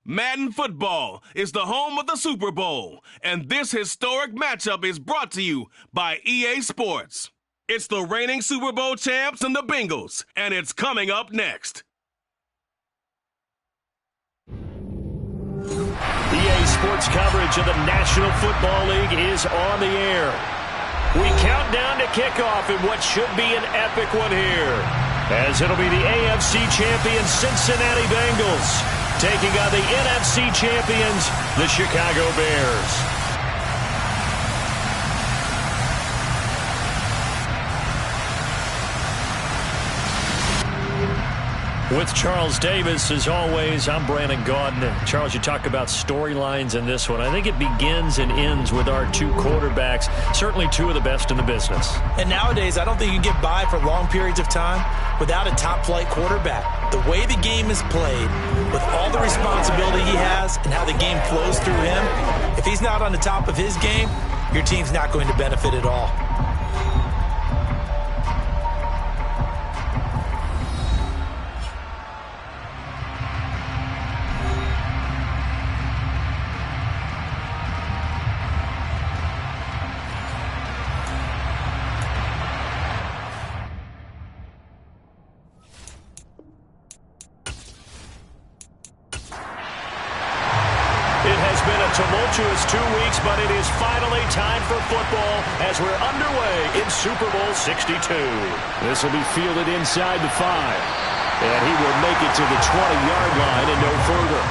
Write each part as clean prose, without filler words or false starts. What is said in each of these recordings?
Madden Football is the home of the Super Bowl, and this historic matchup is brought to you by EA Sports. It's the reigning Super Bowl champs and the Bengals, and it's coming up next. EA Sports coverage of the National Football League is on the air. We count down to kickoff in what should be an epic one here, as it'll be the AFC champion Cincinnati Bengals taking on the NFC champions, the Chicago Bears. With Charles Davis, as always, I'm Brandon Gaudin. Charles, you talk about storylines in this one. I think it begins and ends with our two quarterbacks, certainly two of the best in the business. And nowadays, I don't think you can get by for long periods of time without a top-flight quarterback. The way the game is played, with all the responsibility he has and how the game flows through him, if he's not on the top of his game, your team's not going to benefit at all. Tumultuous 2 weeks, but it is finally time for football as we're underway in Super Bowl 62. This will be fielded inside the 5, and he will make it to the 20-yard line and no further.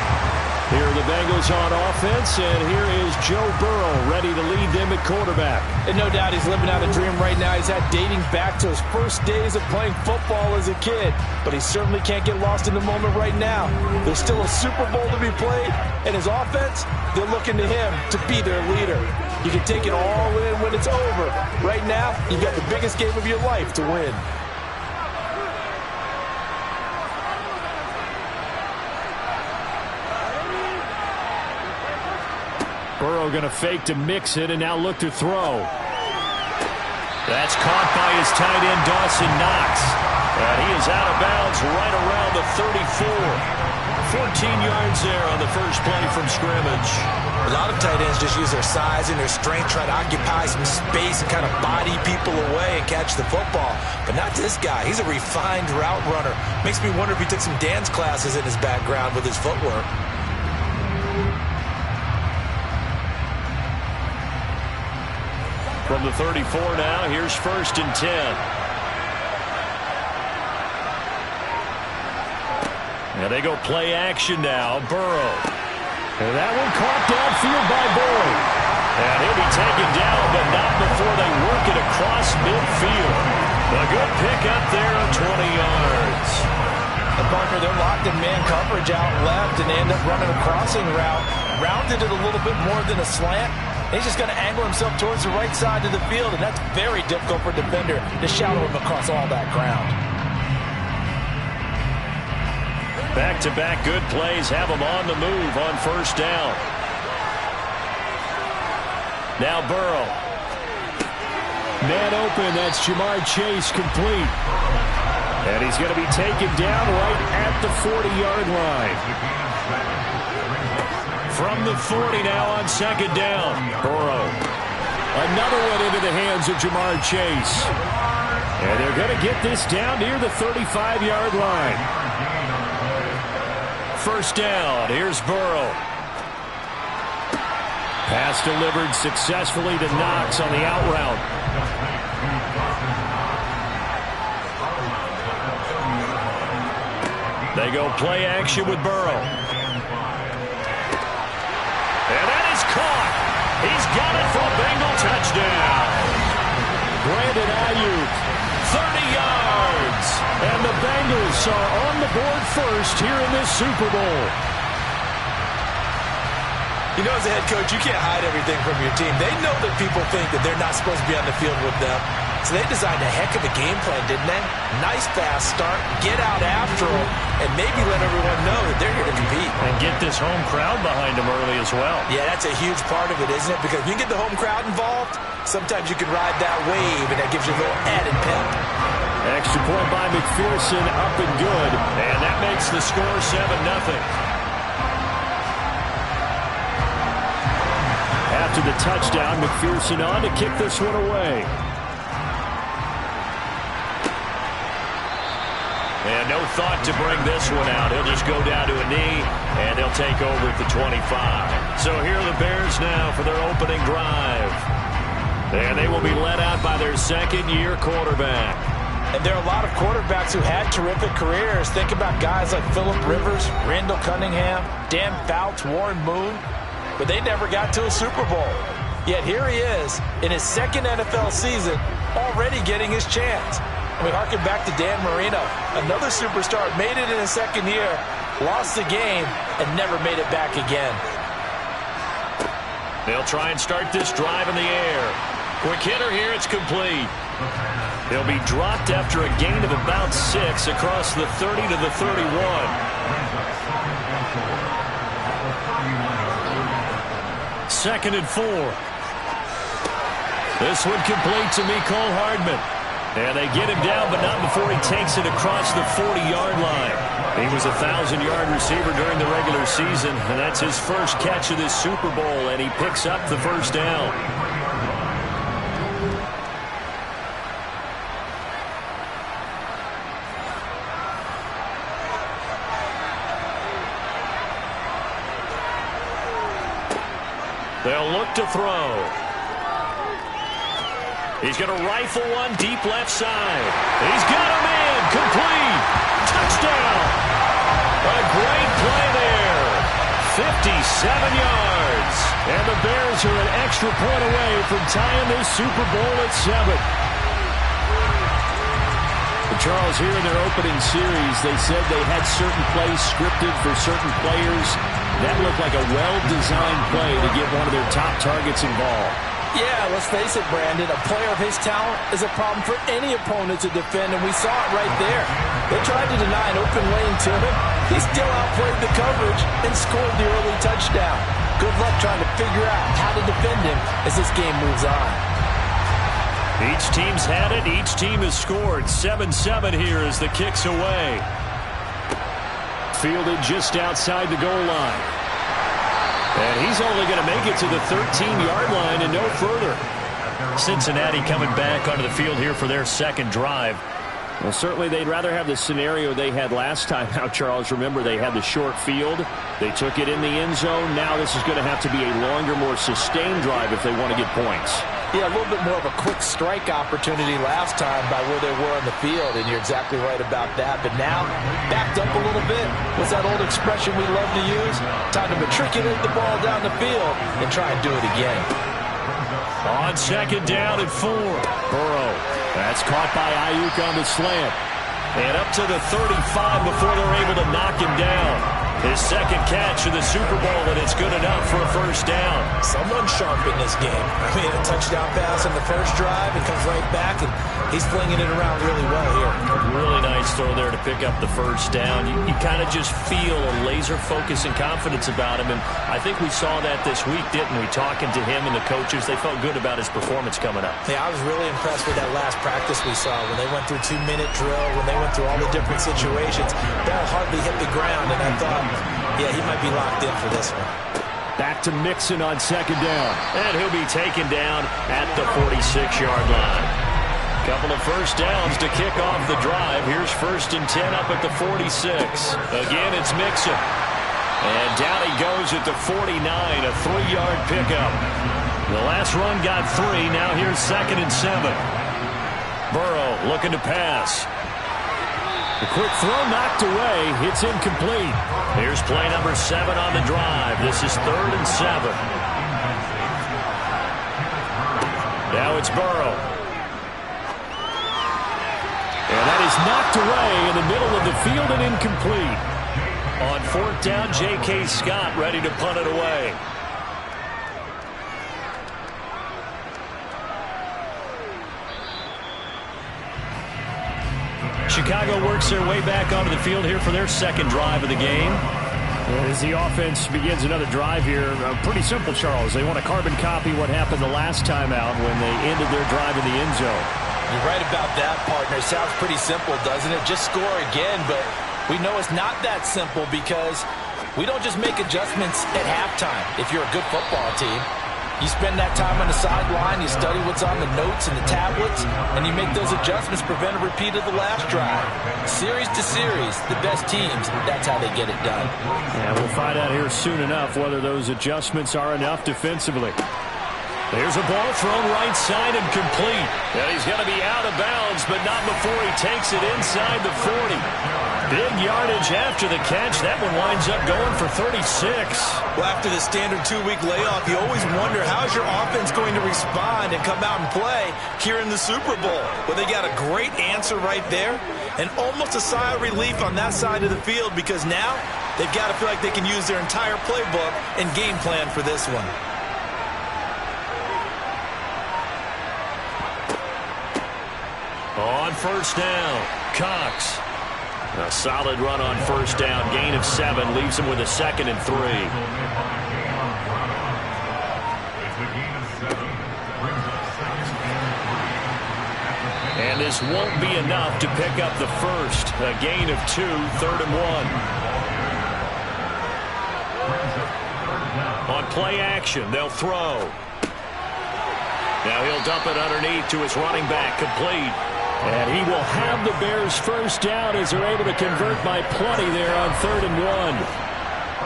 Here are the Bengals on offense, and here is Joe Burrow ready to lead them at quarterback. And no doubt he's living out a dream right now. He's had dating back to his first days of playing football as a kid, but he certainly can't get lost in the moment right now. There's still a Super Bowl to be played, and his offense, they're looking to him to be their leader. You can take it all in when it's over. Right now, you've got the biggest game of your life to win. Burrow going to fake to mix it and now look to throw. That's caught by his tight end, Dawson Knox. And he is out of bounds right around the 34. 14 yards there on the first play from scrimmage. A lot of tight ends just use their size and their strength, try to occupy some space and kind of body people away and catch the football. But not this guy. He's a refined route runner. Makes me wonder if he took some dance classes in his background with his footwork. From the 34 now, here's 1st and 10. And they go play action now. Burrow. And that one caught downfield by Boyd. And he'll be taken down, but not before they work it across midfield. A good pick up there of 20 yards. And Parker, they're locked in man coverage out left, and they end up running a crossing route. Rounded it a little bit more than a slant. He's just going to angle himself towards the right side of the field, and that's very difficult for a defender to shadow him across all that ground. Back-to-back good plays have him on the move on 1st down. Now Burrow. Man open, that's Jamar Chase complete. And he's going to be taken down right at the 40-yard line. From the 40 now on 2nd down. Burrow. Another one into the hands of Jamar Chase. And they're going to get this down near the 35-yard line. 1st down. Here's Burrow. Pass delivered successfully to Knox on the out route. They go play action with Burrow. And that is caught. He's got it for a Bengal touchdown. Brandon Ayuk, 30 yards. And the Bengals are on the board first here in this Super Bowl. You know, as a head coach, you can't hide everything from your team. They know that people think that they're not supposed to be on the field with them. So they designed a heck of a game plan, didn't they? Nice fast start, get out after them, and maybe let everyone know that they're here to compete. And get this home crowd behind them early as well. Yeah, that's a huge part of it, isn't it? Because if you get the home crowd involved, sometimes you can ride that wave, and that gives you a little added pep. Extra point by McPherson, up and good. And that makes the score 7-0. after the touchdown. McPherson on to kick this one away. And no thought to bring this one out. He'll just go down to a knee, and they'll take over at the 25. So here are the Bears now for their opening drive. And they will be led out by their second-year quarterback. And there are a lot of quarterbacks who had terrific careers. Think about guys like Phillip Rivers, Randall Cunningham, Dan Fouts, Warren Moon. But they never got to a Super Bowl. Yet here he is in his second NFL season, already getting his chance. And we harken back to Dan Marino. Another superstar made it in his second year, lost the game, and never made it back again. They'll try and start this drive in the air. Quick hitter here, it's complete. He'll be dropped after a gain of about 6 across the 30 to the 31. Second and 4. This one complete to Mecole Hardman. And they get him down, but not before he takes it across the 40-yard line. He was a 1,000-yard receiver during the regular season, and that's his first catch of this Super Bowl, and he picks up the first down. They'll look to throw. He's going to rifle one deep left side. He's got him in. Complete. Touchdown. A great play there. 57 yards. And the Bears are an extra point away from tying this Super Bowl at 7. Charles, here in their opening series, they said they had certain plays scripted for certain players. That looked like a well-designed play to get one of their top targets involved. Yeah, let's face it, Brandon. A player of his talent is a problem for any opponent to defend, and we saw it right there. They tried to deny an open lane to him. He still outplayed the coverage and scored the early touchdown. Good luck trying to figure out how to defend him as this game moves on. Each team's had it. Each team has scored. 7-7 here as the kick's away. Fielded just outside the goal line. And he's only going to make it to the 13-yard line and no further. Cincinnati coming back onto the field here for their second drive. Well, certainly they'd rather have the scenario they had last time out, Charles. Remember, they had the short field. They took it in the end zone. Now this is going to have to be a longer, more sustained drive if they want to get points. Yeah, a little bit more of a quick strike opportunity last time by where they were on the field, and you're exactly right about that. But now, backed up a little bit. What's that old expression we love to use? Time to matriculate the ball down the field and try and do it again. On second down and 4. Burrow. That's caught by Ayuk on the slant. And up to the 35 before they're able to knock him down. His second catch of the Super Bowl, and it's good enough for a first down. Someone's sharp in this game. I mean, a touchdown pass on the first drive, it comes right back, and he's flinging it around really well here. Really nice throw there to pick up the first down. You kind of just feel a laser focus and confidence about him, and I think we saw that this week, didn't we? Talking to him and the coaches, they felt good about his performance coming up. Yeah, I was really impressed with that last practice we saw when they went through 2-minute drill, when they went through all the different situations. Ball hardly hit the ground, and I thought, yeah, he might be locked in for this one. Back to Mixon on second down. And he'll be taken down at the 46-yard line. Couple of first downs to kick off the drive. Here's 1st and 10 up at the 46. Again, it's Mixon. And down he goes at the 49, a 3-yard pickup. The last run got 3. Now here's 2nd and 7. Burrow looking to pass. The quick throw knocked away. It's incomplete. Here's play number 7 on the drive. This is 3rd and 7. Now it's Burrow. And that is knocked away in the middle of the field and incomplete. On 4th down, J.K. Scott ready to punt it away. Chicago works their way back onto the field here for their second drive of the game. As the offense begins another drive here, pretty simple, Charles. They want to carbon copy what happened the last time out when they ended their drive in the end zone. You're right about that, partner. Sounds pretty simple, doesn't it? Just score again, but we know it's not that simple because we don't just make adjustments at halftime if you're a good football team. You spend that time on the sideline, you study what's on the notes and the tablets, and you make those adjustments, prevent a repeat of the last drive. Series to series, the best teams, that's how they get it done. Yeah, we'll find out here soon enough whether those adjustments are enough defensively. There's a ball thrown right side and complete. And he's going to be out of bounds, but not before he takes it inside the 40. Big yardage after the catch. That one winds up going for 36. Well, after the standard 2-week layoff, you always wonder how's your offense going to respond and come out and play here in the Super Bowl. Well, they got a great answer right there and almost a sigh of relief on that side of the field because now they've got to feel like they can use their entire playbook and game plan for this one. On first down, Cox. A solid run on first down. Gain of 7 leaves him with a 2nd and 3. And this won't be enough to pick up the first. A gain of 2, 3rd and 1. On play action, they'll throw. Now he'll dump it underneath to his running back, complete. And he will have the Bears first down as they're able to convert by plenty there on 3rd and 1.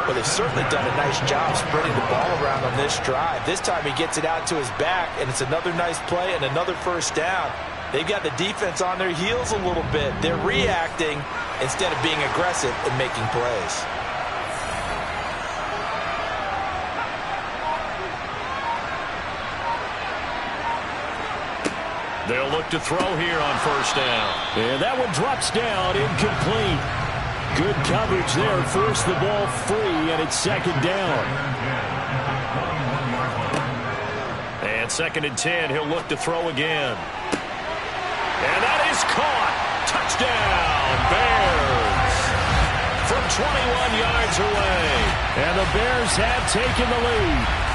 Well, they've certainly done a nice job spreading the ball around on this drive. This time he gets it out to his back, and it's another nice play and another first down. They've got the defense on their heels a little bit. They're reacting instead of being aggressive and making plays. They'll look to throw here on first down. And that one drops down, incomplete. Good coverage there, forced the ball free, and it's 2nd down. And 2nd and 10, he'll look to throw again. And that is caught. Touchdown, Bears. From 21 yards away. And the Bears have taken the lead.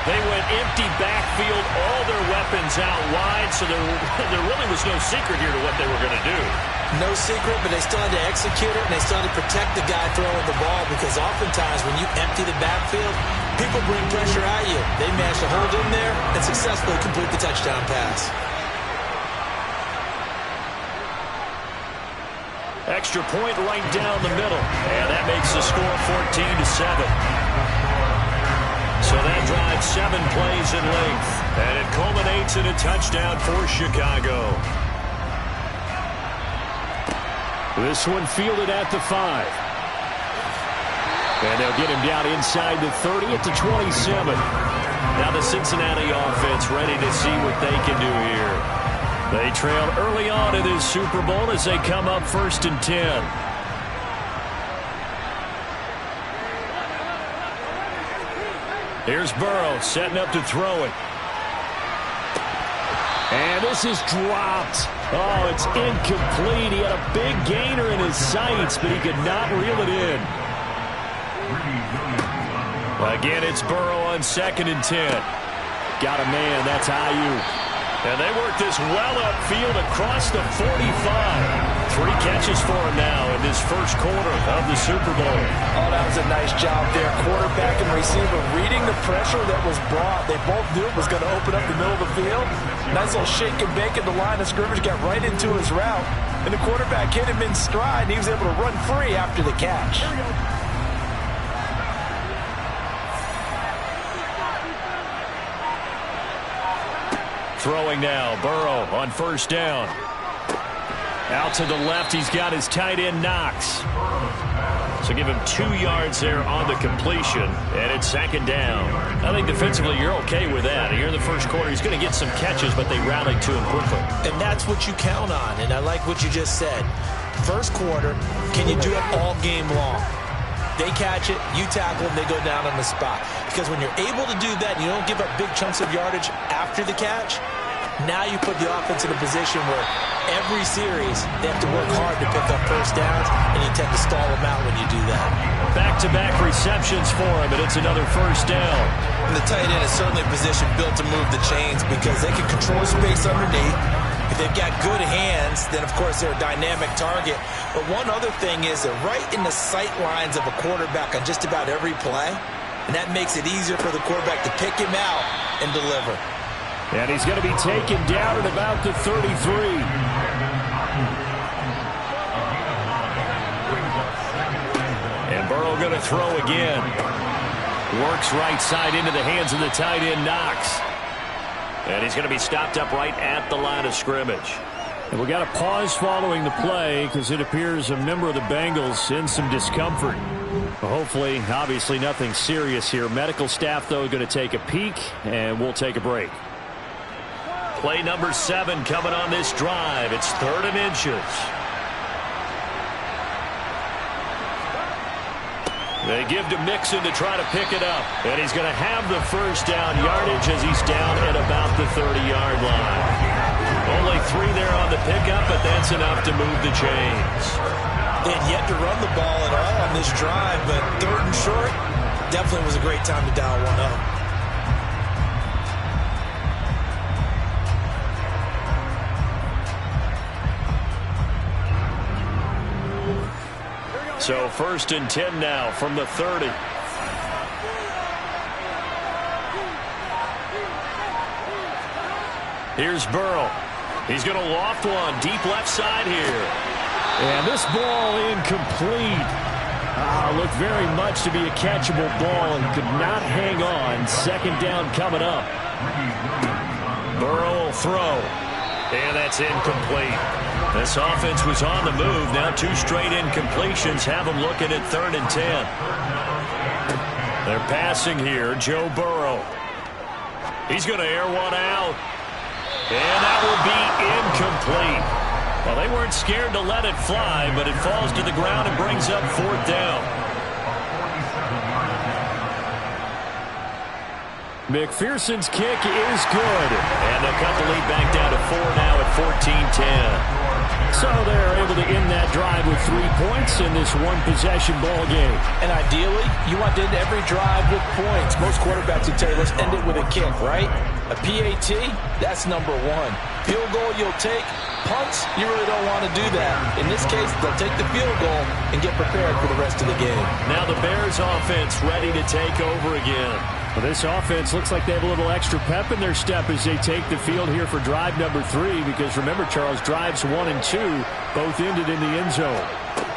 They went empty backfield, all their weapons out wide, so there really was no secret here to what they were going to do. No secret, but they still had to execute it, and they still had to protect the guy throwing the ball because oftentimes when you empty the backfield, people bring pressure at you. They managed to hold in there and successfully complete the touchdown pass. Extra point right down the middle, and that makes the score 14-7. So that drives 7 plays in length, and it culminates in a touchdown for Chicago. This one fielded at the 5. And they'll get him down inside the 30 at the 27. Now the Cincinnati offense ready to see what they can do here. They trailed early on in this Super Bowl as they come up 1st and 10. Here's Burrow setting up to throw it. And this is dropped. Oh, it's incomplete. He had a big gainer in his sights, but he could not reel it in. Again, it's Burrow on 2nd and 10. Got a man. That's Ayuk. And they work this well upfield across the 45. 3 catches for him now in this first quarter of the Super Bowl. Oh, that was a nice job there. Quarterback and receiver reading the pressure that was brought. They both knew it was going to open up the middle of the field. Nice little shake and bake at the line of scrimmage. Got right into his route. And the quarterback hit him in stride, and he was able to run free after the catch. Throwing now, Burrow on first down. Out to the left, he's got his tight end, Knox. So give him 2 yards there on the completion, and it's 2nd down. I think defensively you're okay with that. Here in the first quarter, he's going to get some catches, but they rallied to him quickly. And that's what you count on, and I like what you just said. First quarter, can you do it all game long? They catch it, you tackle them, they go down on the spot. Because when you're able to do that and you don't give up big chunks of yardage after the catch, now you put the offense in a position where every series they have to work hard to pick up first downs, and you tend to stall them out when you do that. Back-to-back receptions for him, and it's another first down. And the tight end is certainly a position built to move the chains because they can control space underneath. If they've got good hands, then, of course, they're a dynamic target. But one other thing is they're right in the sight lines of a quarterback on just about every play. and that makes it easier for the quarterback to pick him out and deliver. And he's going to be taken down at about the 33. And Burrow going to throw again. Works right side into the hands of the tight end, Knox. And he's going to be stopped up right at the line of scrimmage. And we got a pause following the play because it appears a member of the Bengals in some discomfort. Hopefully, obviously nothing serious here. Medical staff, though, going to take a peek, and we'll take a break. Play number 7 coming on this drive. It's 3rd and inches. They give to Mixon to try to pick it up. And he's going to have the first down yardage as he's down at about the 30-yard line. Only 3 there on the pickup, but that's enough to move the chains. They had yet to run the ball at all on this drive, but 3rd and short definitely was a great time to dial one up. So 1st and 10 now from the 30. Here's Burrow. He's going to loft one deep left side here. And this ball incomplete. Looked very much to be a catchable ball and could not hang on. 2nd down coming up. Burrow will throw. And that's incomplete. This offense was on the move. Now 2 straight incompletions have them looking at 3rd and 10. They're passing here. Joe Burrow. He's going to air one out. And that will be incomplete. Well, they weren't scared to let it fly, but it falls to the ground and brings up 4th down. McPherson's kick is good. And they'll cut the lead back down to 4 now at 14-10. So they're able to end that drive with 3 points in this one-possession ball game. And ideally, you want to end every drive with points. Most quarterbacks would tell you, let's end it with a kick, right? A PAT, that's number 1. Field goal you'll take. Punts, you really don't want to do that. In this case, they'll take the field goal and get prepared for the rest of the game. Now the Bears offense ready to take over again. Well, this offense looks like they have a little extra pep in their step as they take the field here for drive number 3, because remember, Charles, drives 1 and 2 both ended in the end zone.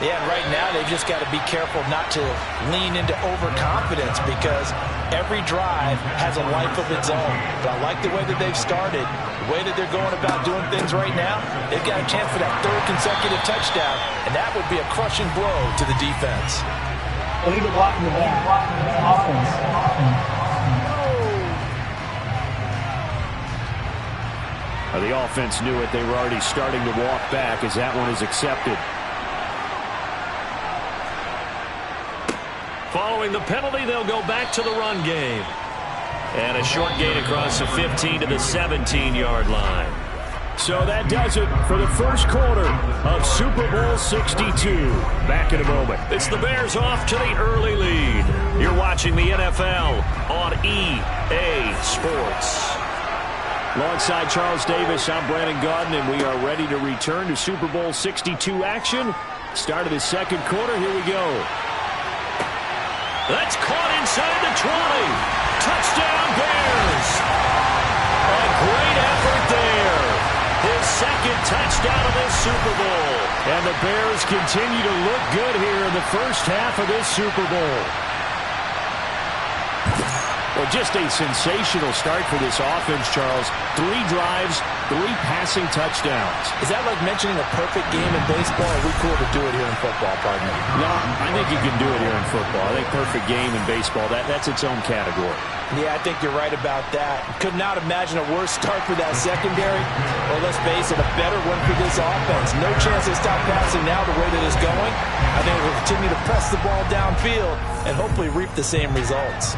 Yeah, and right now they've just got to be careful not to lean into overconfidence, because every drive has a life of its own. But I like the way that they've started, the way that they're going about doing things right now. They've got a chance for that 3rd consecutive touchdown, and that would be a crushing blow to the defense. Illegal blocking the back. Offense. The offense knew it. They were already starting to walk back as that one is accepted. Following the penalty, they'll go back to the run game. And a short gain across the 15 to the 17-yard line. So that does it for the first quarter of Super Bowl 62. Back in a moment. It's the Bears off to the early lead. You're watching the NFL on EA Sports. Alongside Charles Davis, I'm Brandon Gaudin, and we are ready to return to Super Bowl 62 action. Start of the 2nd quarter. Here we go. That's caught inside the 20. Touchdown, Bears. A great effort there. His 2nd touchdown of this Super Bowl. And the Bears continue to look good here in the first half of this Super Bowl. Well, just a sensational start for this offense, Charles. 3 drives, 3 passing touchdowns. Is that like mentioning a perfect game in baseball? Or are we cool to do it here in football, partner? No, I think you can do it here in football. I think perfect game in baseball, that's its own category. Yeah, I think you're right about that. Could not imagine a worse start for that secondary. Or let's face it, a better one for this offense. No chance to stop passing now the way that it's going. I think we'll continue to press the ball downfield and hopefully reap the same results.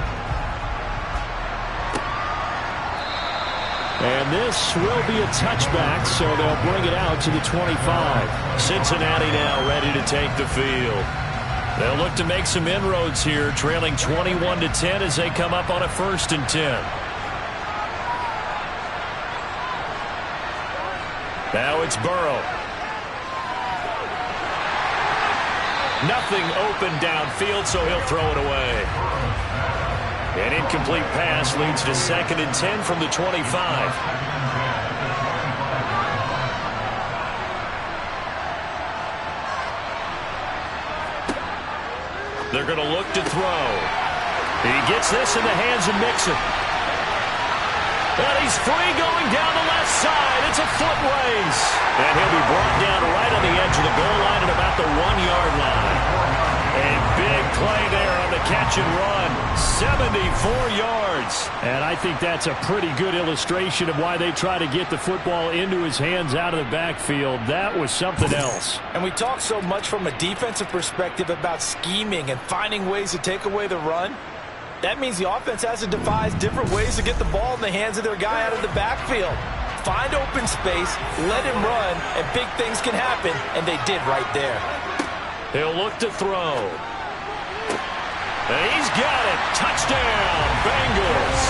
And this will be a touchback, so they'll bring it out to the 25. Cincinnati now ready to take the field. They'll look to make some inroads here, trailing 21-10 as they come up on a 1st and 10. Now it's Burrow. Nothing open downfield, so he'll throw it away. An incomplete pass leads to 2nd and 10 from the 25. They're going to look to throw. He gets this in the hands of Mixon. And he's free going down the left side. It's a foot race. And he'll be brought down right on the edge of the goal line at about the 1-yard line. A big play there on the catch and run. 74 yards. And I think that's a pretty good illustration of why they try to get the football into his hands out of the backfield. That was something else. And we talk so much from a defensive perspective about scheming and finding ways to take away the run. That means the offense has to devise different ways to get the ball in the hands of their guy out of the backfield. Find open space, let him run, and big things can happen, and they did right there. He'll look to throw. And he's got it. Touchdown, Bengals.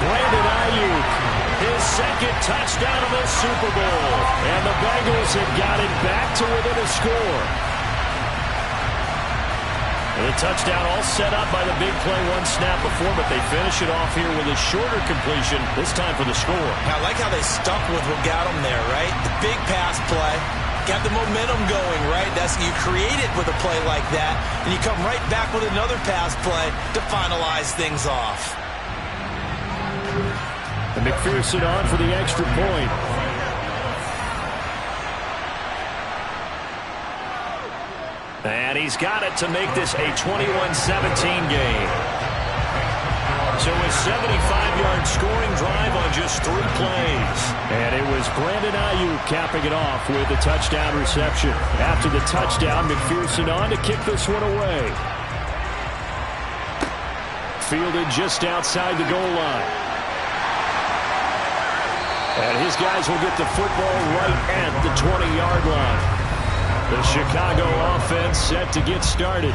Brandon Ayuk, his 2nd touchdown of the Super Bowl. And the Bengals have got it back to within a score. And the touchdown all set up by the big play one snap before, but they finish it off here with a shorter completion, this time for the score. I like how they stuck with what got them there, right? The big pass play. Got the momentum going, right? You create it with a play like that, and you come right back with another pass play to finalize things off. And McPherson on for the extra point. And he's got it to make this a 21-17 game. So a 75-yard scoring drive on just 3 plays. And it was Brandon Ayuk capping it off with a touchdown reception. After the touchdown, McPherson on to kick this one away. Fielded just outside the goal line. And his guys will get the football right at the 20-yard line. The Chicago offense set to get started.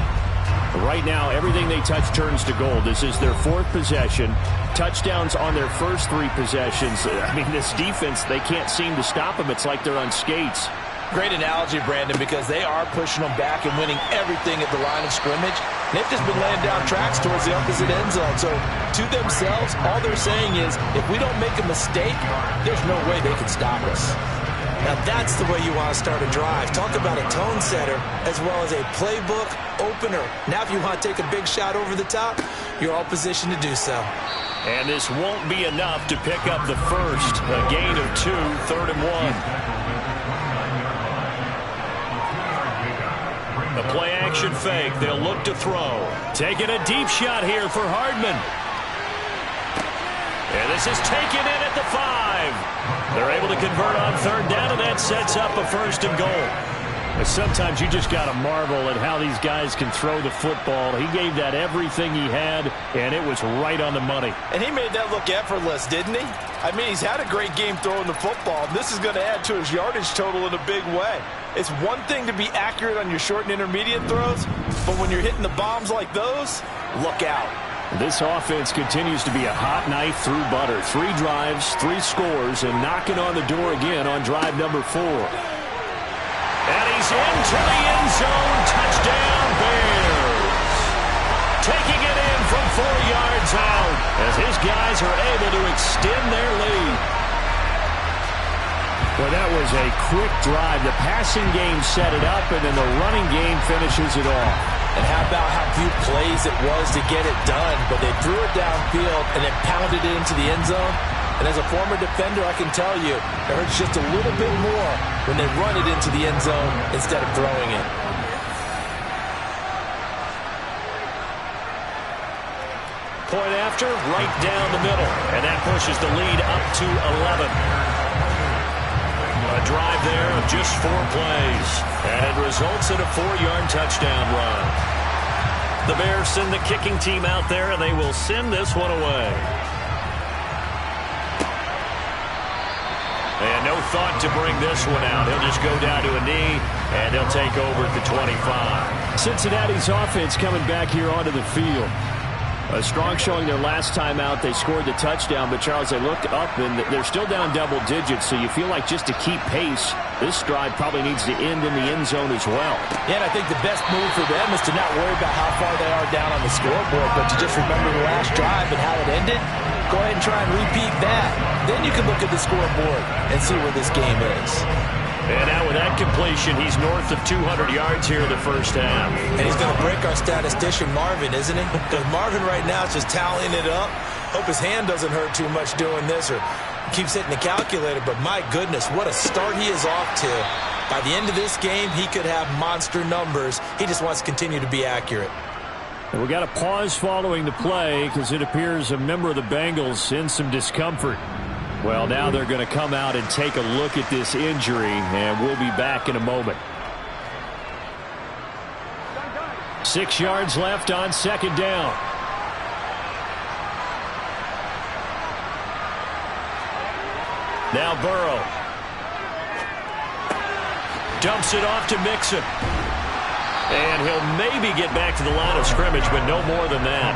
Right now, everything they touch turns to gold. This is their 4th possession. Touchdowns on their first 3 possessions. I mean, this defense, they can't seem to stop them. It's like they're on skates. Great analogy, Brandon, because they are pushing them back and winning everything at the line of scrimmage. They've just been laying down tracks towards the opposite end zone. So, to themselves, all they're saying is, if we don't make a mistake, there's no way they can stop us. Now that's the way you want to start a drive. Talk about a tone setter as well as a playbook opener. Now if you want to take a big shot over the top, you're all positioned to do so. And this won't be enough to pick up the first. A gain of 2, 3rd and 1. The play action fake. They'll look to throw. Taking a deep shot here for Hardman. And this is taken in at the 5. They're able to convert on 3rd down, and that sets up a 1st and goal. Sometimes you just got to marvel at how these guys can throw the football. He gave that everything he had, and it was right on the money. And he made that look effortless, didn't he? I mean, he's had a great game throwing the football. This is going to add to his yardage total in a big way. It's one thing to be accurate on your short and intermediate throws, but when you're hitting the bombs like those, look out. This offense continues to be a hot knife through butter. 3 drives, 3 scores, and knocking on the door again on drive number 4. And he's into the end zone. Touchdown, Bears. Taking it in from 4 yards out as his guys are able to extend their lead. Well, that was a quick drive. The passing game set it up, and then the running game finishes it off. And how about how few plays it was to get it done, but they threw it downfield and then pounded it into the end zone. And as a former defender, I can tell you, it hurts just a little bit more when they run it into the end zone instead of throwing it. Point after, right down the middle. And that pushes the lead up to 11. A drive there of just 4 plays. And it results in a 4-yard touchdown run. The Bears send the kicking team out there, and they will send this one away. And no thought to bring this one out. He'll just go down to a knee, and he'll take over at the 25. Cincinnati's offense coming back here onto the field. A strong showing their last time out. They scored the touchdown, but Charles, they looked up and they're still down double digits, so you feel like just to keep pace, this drive probably needs to end in the end zone as well. Yeah, and I think the best move for them is to not worry about how far they are down on the scoreboard, but to just remember the last drive and how it ended. Go ahead and try and repeat that. Then you can look at the scoreboard and see where this game is. And now with that completion, he's north of 200 yards here in the first half. And he's going to break our statistician Marvin, isn't he? Because Marvin right now is just tallying it up. Hope his hand doesn't hurt too much doing this or keeps hitting the calculator. But my goodness, what a start he is off to. By the end of this game, he could have monster numbers. He just wants to continue to be accurate. And we got a pause following the play because it appears a member of the Bengals in some discomfort. Well, now they're going to come out and take a look at this injury, and we'll be back in a moment. 6 yards left on second down. Now Burrow. Dumps it off to Mixon. And he'll maybe get back to the line of scrimmage, but no more than that.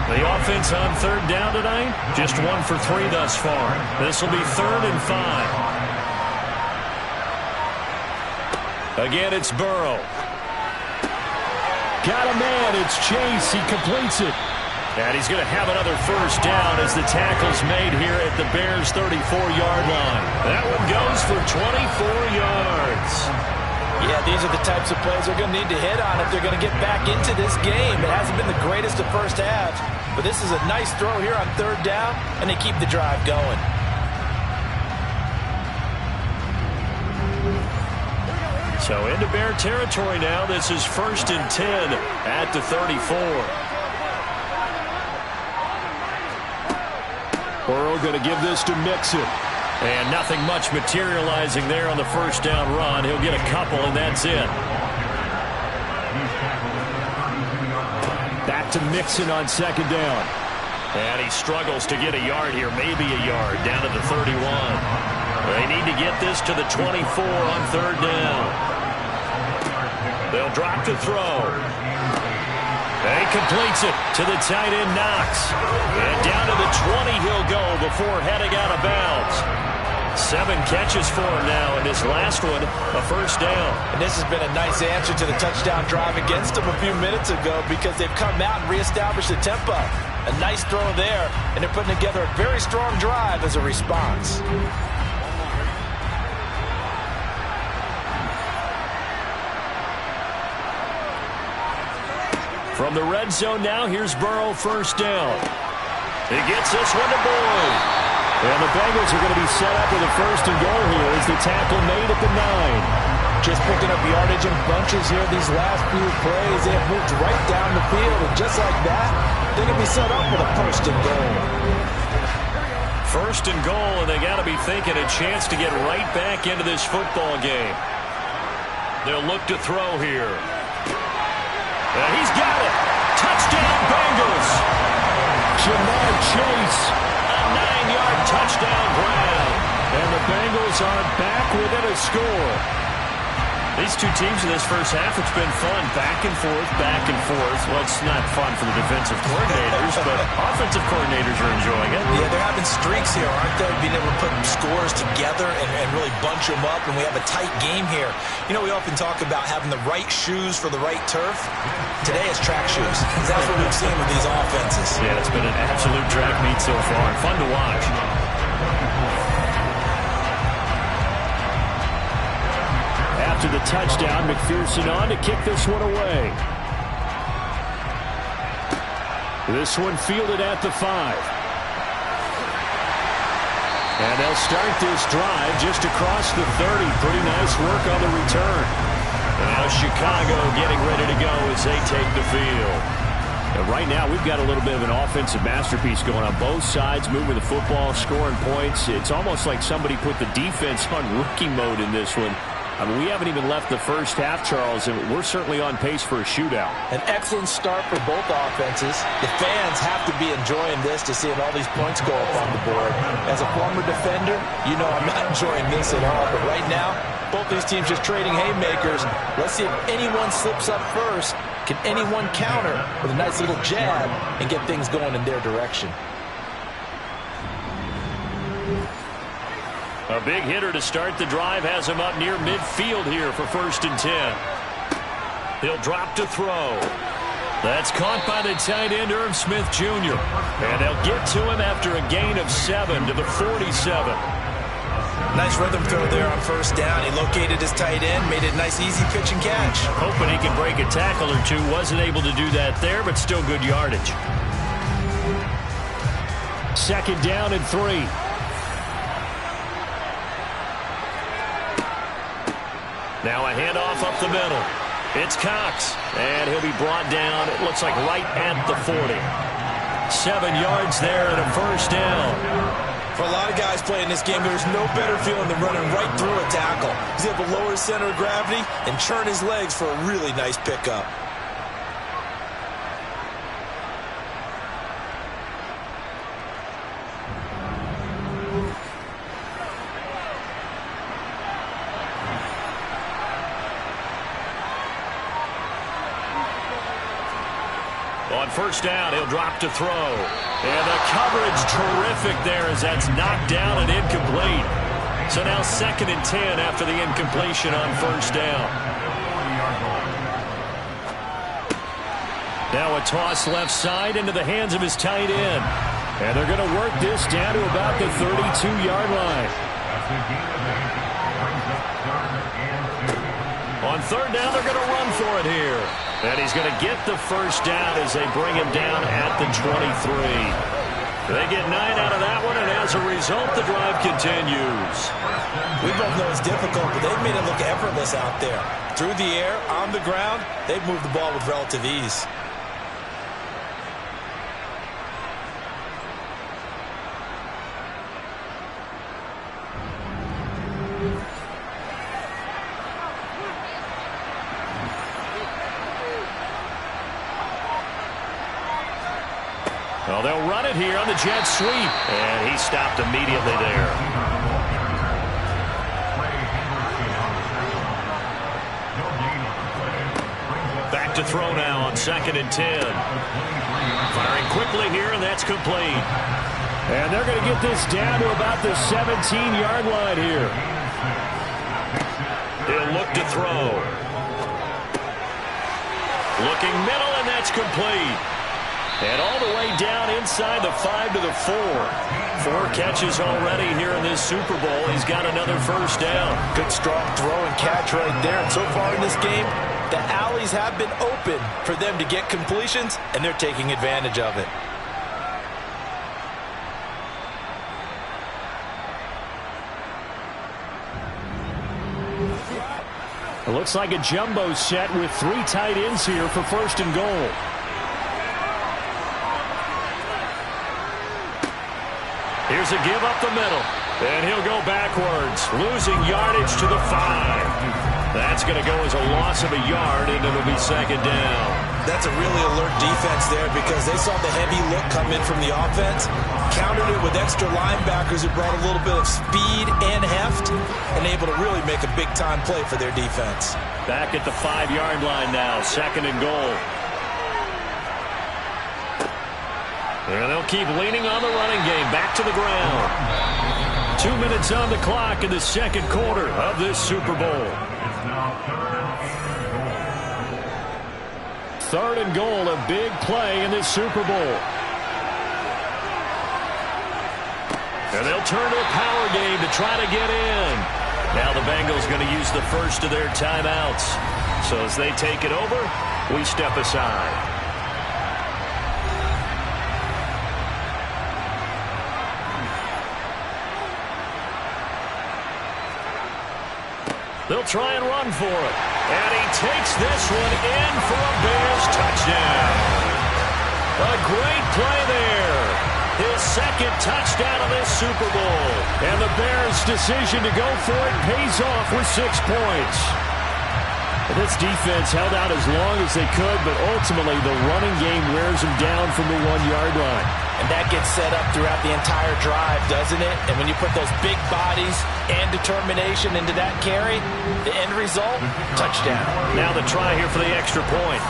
The offense on third down tonight, just 1 for 3 thus far. This will be 3rd and 5. Again, it's Burrow. Got a man, it's Chase. He completes it. And he's going to have another first down as the tackle's made here at the Bears' 34-yard line. That one goes for 24 yards. Yeah, these are the types of plays they're going to need to hit on if they're going to get back into this game. It hasn't been the greatest of first halves, but this is a nice throw here on third down, and they keep the drive going. So into Bear territory now. This is 1st and 10 at the 34. Burrow going to give this to Mixon. And nothing much materializing there on the first down run. He'll get a couple, and that's it. Back to Mixon on second down. And he struggles to get a yard here, maybe a yard, down to the 31. They need to get this to the 24 on third down. They'll drop to throw. And he completes it to the tight end, Knox. And down to the 20 he'll go before heading out of bounds. 7 catches for him now, and his last one, a first down. And this has been a nice answer to the touchdown drive against them a few minutes ago because they've come out and reestablished the tempo. A nice throw there, and they're putting together a very strong drive as a response. From the red zone now, here's Burrow, first down. He gets this one to Boyd. And the Bengals are going to be set up with a first and goal here as the tackle made at the 9. Just picking up yardage in bunches here these last few plays. They have moved right down the field, and just like that, they're going to be set up with a first and goal. First and goal, and they got to be thinking a chance to get right back into this football game. They'll look to throw here. And he's got it. Touchdown, Bengals. Jamar Chase. 9-yard touchdown grab. And the Bengals are back within a score. These two teams in this first half, it's been fun. Back and forth, back and forth. Well, it's not fun for the defensive coordinators, but offensive coordinators are enjoying it. Yeah, they're having streaks here, aren't they? Being able to put scores together and really bunch them up, and we have a tight game here. You know, we often talk about having the right shoes for the right turf. Today it's track shoes. That's what we've seen with these offenses. Yeah, it's been an absolute track meet so far. Fun to watch. After the touchdown, McPherson on to kick this one away. This one fielded at the 5. And they'll start this drive just across the 30. Pretty nice work on the return. Now Chicago getting ready to go as they take the field. And right now we've got a little bit of an offensive masterpiece going on both sides, moving the football, scoring points. It's almost like somebody put the defense on rookie mode in this one. I mean, we haven't even left the first half, Charles, and we're certainly on pace for a shootout. An excellent start for both offenses. The fans have to be enjoying this to seeing all these points go up on the board. As a former defender, you know I'm not enjoying this at all. But right now, both these teams just trading haymakers. Let's see if anyone slips up first Can anyone counter with a nice little jab and get things going in their direction? A big hitter to start the drive has him up near midfield here for 1st and 10. He'll drop to throw. That's caught by the tight end, Irv Smith Jr. And they'll get to him after a gain of 7 to the 47. Nice rhythm throw there on 1st down. He located his tight end, made it a nice, easy pitch and catch. Hoping he can break a tackle or two. Wasn't able to do that there, but still good yardage. 2nd down and 3. Now a handoff up the middle. It's Cox, and he'll be brought down, it looks like right at the 40. 7 yards there and a 1st down. For a lot of guys playing this game, there's no better feeling than running right through a tackle. He's able to lower his center of gravity and churn his legs for a really nice pickup. On 1st down, he'll drop to throw. And the coverage terrific there as that's knocked down and incomplete. So now 2nd and 10 after the incompletion on 1st down. Now a toss left side into the hands of his tight end. And they're going to work this down to about the 32-yard line. On 3rd down, they're going to run for it here. And he's going to get the 1st down as they bring him down at the 23. They get 9 out of that one, and as a result, the drive continues. We both know it's difficult, but they've made it look effortless out there. Through the air, on the ground, they've moved the ball with relative ease. Well, they'll run it here on the jet sweep. And he stopped immediately there. Back to throw now on 2nd and 10. Firing quickly here, and that's complete. And they're going to get this down to about the 17-yard line here. He'll look to throw. Looking middle, and that's complete. And all the way down inside the 5 to the 4. 4 catches already here in this Super Bowl. He's got another 1st down. Good strong throw and catch right there. And so far in this game, the alleys have been open for them to get completions, and they're taking advantage of it. It looks like a jumbo set with 3 tight ends here for 1st and goal. Here's a give up the middle, and he'll go backwards, losing yardage to the 5. That's going to go as a loss of a yard, and it'll be 2nd down. That's a really alert defense there because they saw the heavy look come in from the offense, countered it with extra linebackers who brought a little bit of speed and heft, and able to really make a big-time play for their defense. Back at the 5-yard line now, 2nd and goal. And they'll keep leaning on the running game. Back to the ground. 2 minutes on the clock in the 2nd quarter of this Super Bowl. 3rd and goal, a big play in this Super Bowl. And they'll turn to a power game to try to get in. Now the Bengals going to use the first of their timeouts. So as they take it over, we step aside. They'll try and run for it. And he takes this one in for a Bears touchdown. A great play there. His 2nd touchdown of this Super Bowl. And the Bears' decision to go for it pays off with 6 points. And this defense held out as long as they could, but ultimately the running game wears them down from the 1-yard line. And that gets set up throughout the entire drive, doesn't it? And when you put those big bodies and determination into that carry, the end result, touchdown. Now the try here for the extra point.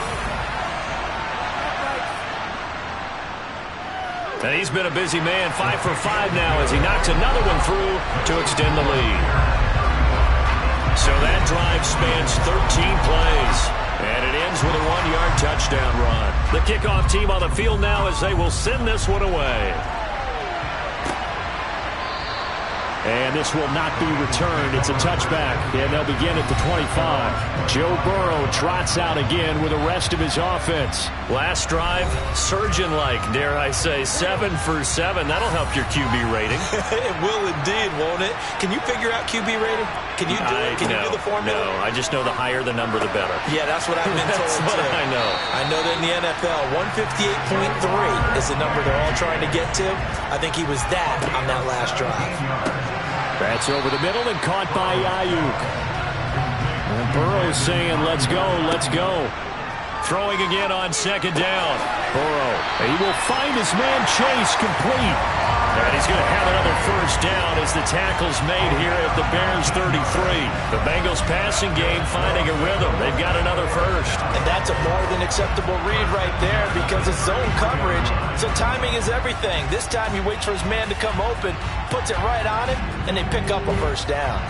And he's been a busy man, 5 for 5 now as he knocks another one through to extend the lead. So that drive spans 13 plays. And it ends with a 1-yard touchdown run. The kickoff team on the field now as they will send this one away. And this will not be returned. It's a touchback, and they'll begin at the 25. Joe Burrow trots out again with the rest of his offense. Last drive, surgeon-like, dare I say, 7 for 7. That'll help your QB rating. It will indeed, won't it? Can you figure out QB rating? Can you do it? Can you do the formula? No, I just know the higher the number, the better. Yeah, that's what I've been told, That's what I know. I know that in the NFL, 158.3 is the number they're all trying to get to. I think he was that on that last drive. That's over the middle and caught by Ayuk. And Burrow's saying, let's go, let's go. Throwing again on second down. Burrow, he will find his man Chase complete. And he's going to have another first down as the tackle's made here at the Bears 33. The Bengals passing game finding a rhythm. They've got another first. And that's a more than acceptable read right there because it's zone coverage, so timing is everything. This time he waits for his man to come open, puts it right on him, and they pick up a first down.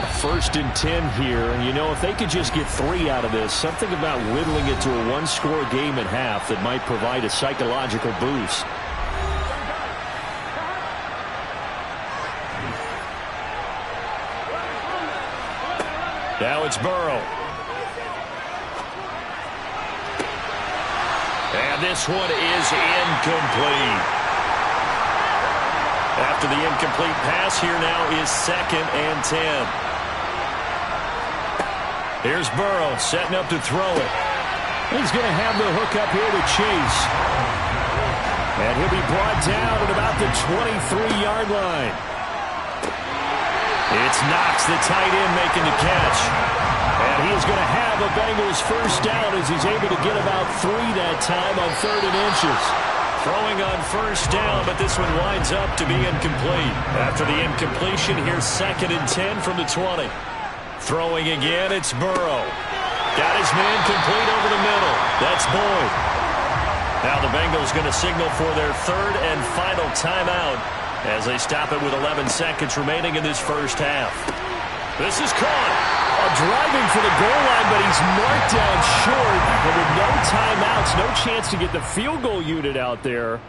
A 1st and 10 here, and you know, if they could just get 3 out of this, something about whittling it to a 1-score game at half that might provide a psychological boost. Now it's Burrow. And this one is incomplete. After the incomplete pass, here now is 2nd and 10. Here's Burrow setting up to throw it. He's going to have the hook up here to Chase. And he'll be brought down at about the 23-yard line. It's Knox, the tight end, making the catch. And he is going to have a Bengals first down as he's able to get about 3 that time on 3rd and inches. Throwing on first down, but this one winds up to be incomplete. After the incompletion, here's 2nd and 10 from the 20. Throwing again, it's Burrow. Got his man complete over the middle. That's Boyd. Now the Bengals going to signal for their 3rd and final timeout as they stop it with 11 seconds remaining in this first half. This is caught. Driving for the goal line, but he's marked down short. And with no timeouts, no chance to get the field goal unit out there.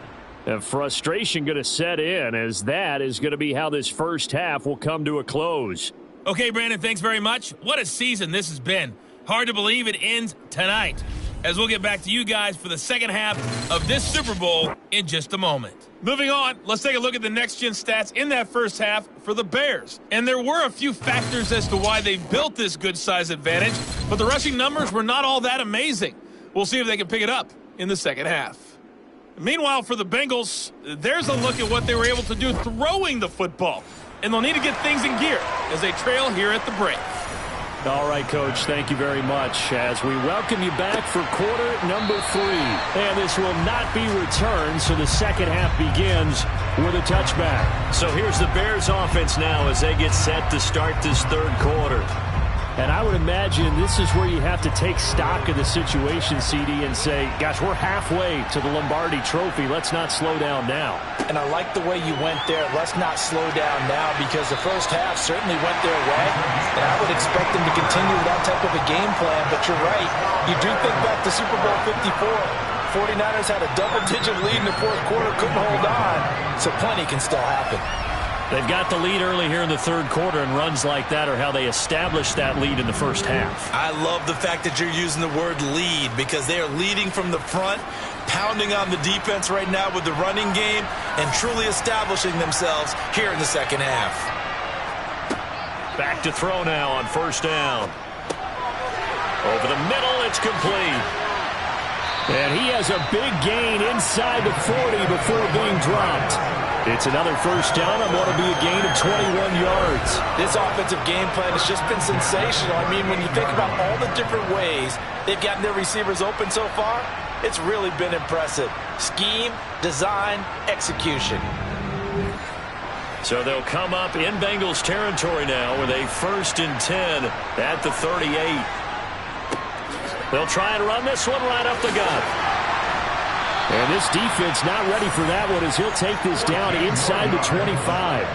And frustration going to set in as that is going to be how this first half will come to a close. Okay, Brandon, thanks very much. What a season this has been. Hard to believe it ends tonight, as we'll get back to you guys for the second half of this Super Bowl in just a moment. Moving on, let's take a look at the next-gen stats in that first half for the Bears. And there were a few factors as to why they built this good-size advantage, but the rushing numbers were not all that amazing. We'll see if they can pick it up in the second half. Meanwhile, for the Bengals, there's a look at what they were able to do throwing the football. And they'll need to get things in gear as they trail here at the break. All right, Coach, thank you very much as we welcome you back for quarter number 3. And this will not be returned, so the second half begins with a touchback. So here's the Bears offense now as they get set to start this 3rd quarter. And I would imagine this is where you have to take stock of the situation, CD, and say, gosh, we're halfway to the Lombardi Trophy. Let's not slow down now. And I like the way you went there. Let's not slow down now because the first half certainly went their way. And I would expect them to continue with that type of a game plan. But you're right. You do think back to Super Bowl 54. 49ers had a double-digit lead in the 4th quarter, couldn't hold on. So plenty can still happen. They've got the lead early here in the 3rd quarter, and runs like that are how they established that lead in the first half. I love the fact that you're using the word lead because they are leading from the front, pounding on the defense right now with the running game, and truly establishing themselves here in the second half. Back to throw now on first down. Over the middle, it's complete. And he has a big gain inside the 40 before being dropped. It's another first down on what will be a gain of 21 yards. This offensive game plan has just been sensational. I mean, when you think about all the different ways they've gotten their receivers open so far, it's really been impressive. Scheme, design, execution. So they'll come up in Bengals territory now with a 1st and 10 at the 38. They'll try and run this one right up the gut. And this defense not ready for that one as he'll take this down inside the 25.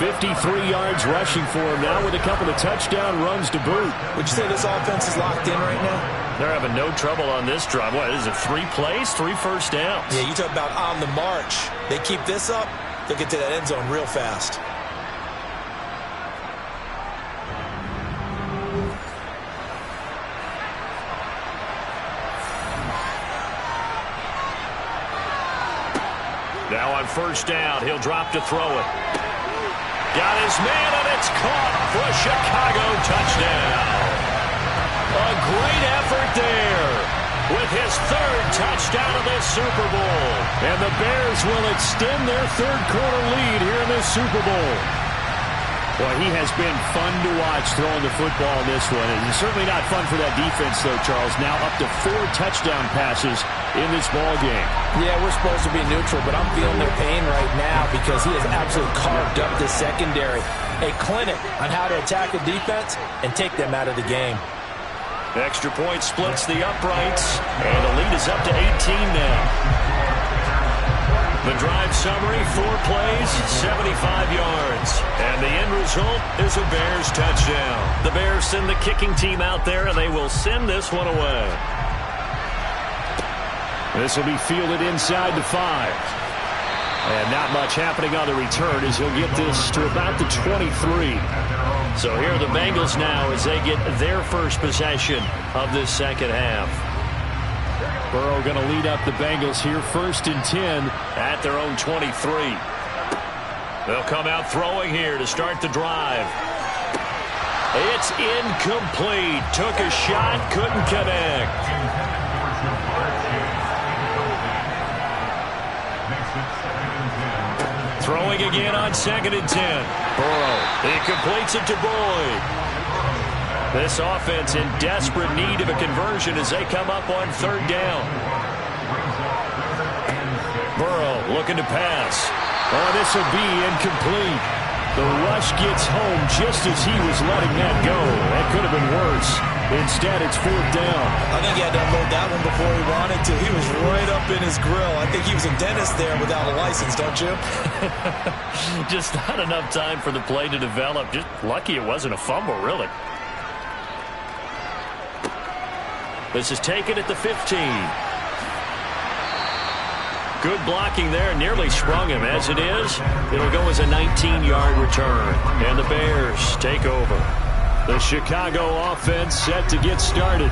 53 yards rushing for him now with a couple of touchdown runs to boot. Would you say this offense is locked in right now? They're having no trouble on this drive. What is it, 3 plays, 3 first downs? Yeah, you talk about on the march. They keep this up, they'll get to that end zone real fast. Now on first down, he'll drop to throw it. Got his man, and it's caught for a Chicago touchdown. A great effort there with his 3rd touchdown of this Super Bowl. And the Bears will extend their 3rd quarter lead here in this Super Bowl. Well, he has been fun to watch throwing the football in this one. It's certainly not fun for that defense, though, Charles. Now up to 4 touchdown passes in this ball game. Yeah, we're supposed to be neutral, but I'm feeling their pain right now because he has absolutely carved up the secondary. A clinic on how to attack a defense and take them out of the game. Extra point splits the uprights, and the lead is up to 18 now. The drive summary, 4 plays, 75 yards. And the end result is a Bears touchdown. The Bears send the kicking team out there, and they will send this one away. This will be fielded inside the 5. And not much happening on the return as he'll get this to about the 23. So here are the Bengals now as they get their first possession of this second half. Burrow going to lead up the Bengals here, 1st and 10 at their own 23. They'll come out throwing here to start the drive. It's incomplete. Took a shot, couldn't connect. Throwing again on 2nd and 10. Burrow, he completes it to Boyd. This offense in desperate need of a conversion as they come up on 3rd down. Burrow looking to pass. Oh, this will be incomplete. The rush gets home just as he was letting that go. That could have been worse. Instead, it's 4th down. I think he had to unload that one before he wanted to. He was right up in his grill. I think he was a dentist there without a license, don't you? Just not enough time for the play to develop. Just lucky it wasn't a fumble, really. This is taken at the 15. Good blocking there. Nearly sprung him. As it is, it'll go as a 19-yard return. And the Bears take over. The Chicago offense set to get started.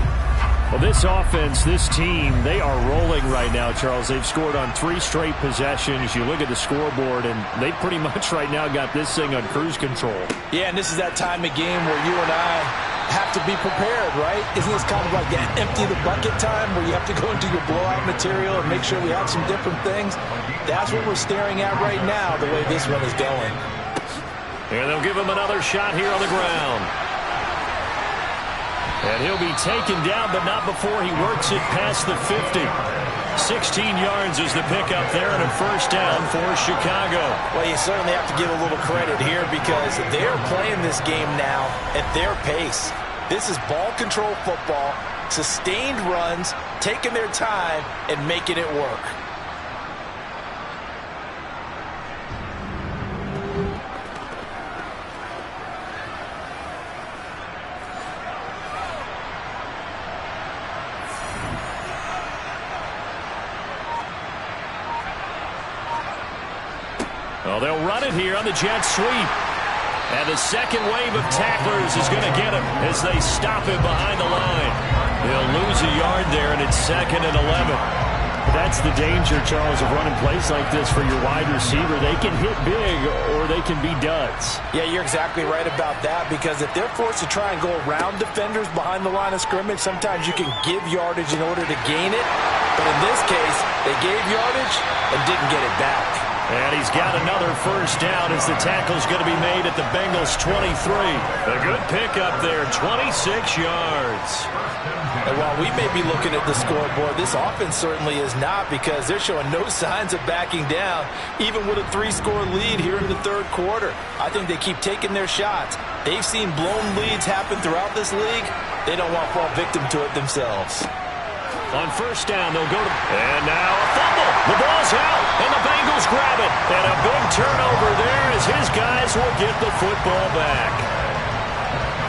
Well, this offense, this team, they are rolling right now, Charles. They've scored on 3 straight possessions. You look at the scoreboard, and they pretty much right now got this thing on cruise control. Yeah, and this is that time of game where you and I have to be prepared, right? Isn't this kind of like that empty the bucket time where you have to go into your blowout material and make sure we have some different things? That's what we're staring at right now, the way this one is going. And they'll give him another shot here on the ground. And he'll be taken down, but not before he works it past the 50. 16 yards is the pickup there, and a 1st down for Chicago. Well, you certainly have to give a little credit here because they're playing this game now at their pace. This is ball control football, sustained runs, taking their time, and making it work. Well, they'll run it here on the jet sweep. And the second wave of tacklers is going to get him as they stop him behind the line. They'll lose a yard there, and it's 2nd and 11. That's the danger, Charles, of running plays like this for your wide receiver. They can hit big or they can be duds. Yeah, you're exactly right about that because if they're forced to try and go around defenders behind the line of scrimmage, sometimes you can give yardage in order to gain it. But in this case, they gave yardage and didn't get it back. And he's got another 1st down as the tackle's going to be made at the Bengals' 23. A good pickup there, 26 yards. And while we may be looking at the scoreboard, this offense certainly is not because they're showing no signs of backing down, even with a 3-score lead here in the 3rd quarter. I think they keep taking their shots. They've seen blown leads happen throughout this league. They don't want to fall victim to it themselves. On first down, they'll go to... And now a fumble. The ball's out, and the Bengals grab it. And a big turnover there as his guys will get the football back.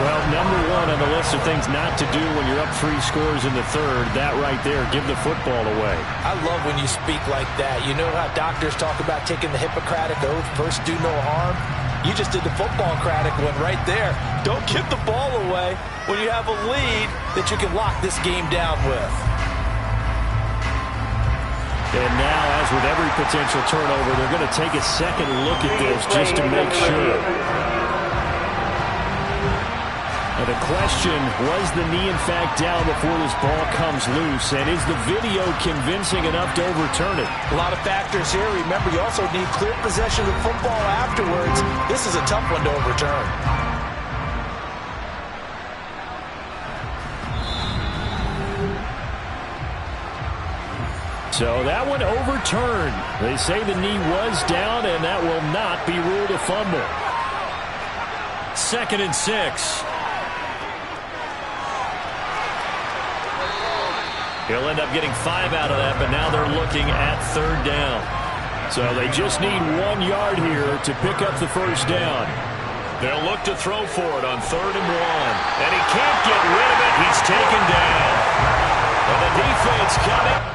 Well, number one on the list of things not to do when you're up 3 scores in the third, that right there, give the football away. I love when you speak like that. You know how doctors talk about taking the Hippocratic oath, first do no harm? You just did the football-cratic one right there. Don't give the ball away when you have a lead that you can lock this game down with. And now, as with every potential turnover, they're going to take a second look at this just to make sure. And the question, was the knee in fact down before this ball comes loose? And is the video convincing enough to overturn it? A lot of factors here. Remember, you also need clear possession of the football afterwards. This is a tough one to overturn. So that one overturned. They say the knee was down, and that will not be ruled a fumble. 2nd and 6. He'll end up getting 5 out of that, but now they're looking at 3rd down. So they just need 1 yard here to pick up the first down. They'll look to throw for it on 3rd and 1. And he can't get rid of it. He's taken down. And the defense coming.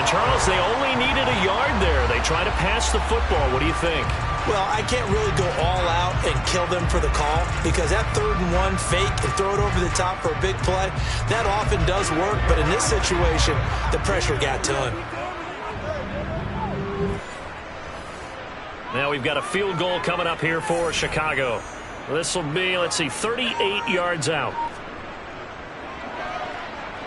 Charles, they only needed a yard there. They try to pass the football. What do you think? Well, I can't really go all out and kill them for the call because that 3rd and 1 fake and throw it over the top for a big play, that often does work. But in this situation, the pressure got to him. Now we've got a field goal coming up here for Chicago. This will be, 38 yards out.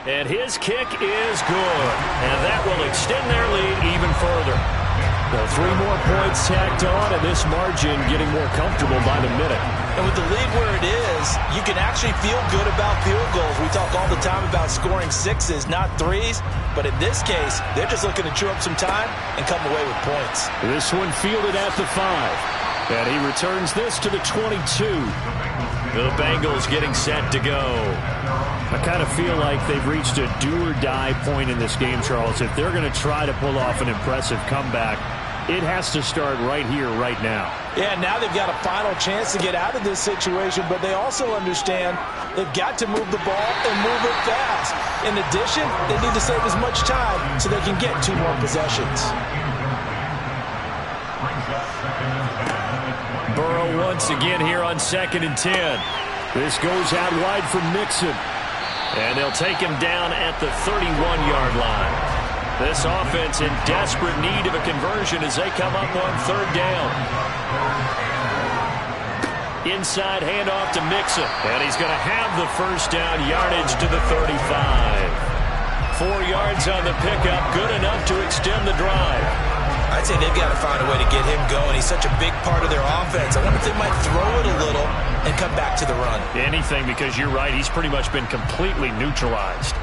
And his kick is good. And that will extend their lead even further. Well, 3 more points tacked on, and this margin getting more comfortable by the minute. And with the lead where it is, you can actually feel good about field goals. We talk all the time about scoring 6s, not 3s. But in this case, they're just looking to chew up some time and come away with points. This one fielded at the 5. And he returns this to the 22. The Bengals getting set to go. I kind of feel like they've reached a do-or-die point in this game, Charles. If they're going to try to pull off an impressive comeback, it has to start right here, right now. Yeah, now they've got a final chance to get out of this situation, but they also understand they've got to move the ball and move it fast. In addition, they need to save as much time so they can get 2 more possessions. Burrow once again here on 2nd and 10. This goes out wide for Mixon. And they'll take him down at the 31-yard line. This offense in desperate need of a conversion as they come up on 3rd down. Inside handoff to Mixon. And he's going to have the first down, yardage to the 35. 4 yards on the pickup, good enough to extend the drive. I'd say they've got to find a way to get him going. He's such a big part of their offense. I wonder if they might throw it a little and come back to the run. Anything, because you're right. He's pretty much been completely neutralized.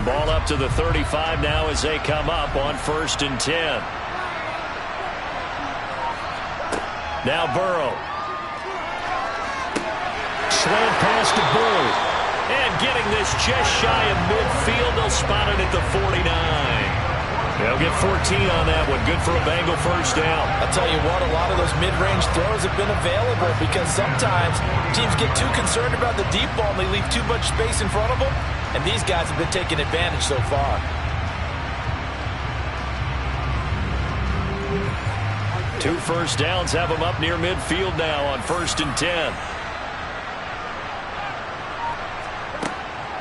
Ball up to the 35 now as they come up on 1st and 10. Now Burrow. Slant pass to Bull. And getting this just shy of midfield, they'll spot it at the 49. They'll get 14 on that one. Good for a Bengal first down. I'll tell you what, a lot of those mid-range throws have been available because sometimes teams get too concerned about the deep ball and they leave too much space in front of them. And these guys have been taking advantage so far. Two first downs have them up near midfield now on 1st and 10.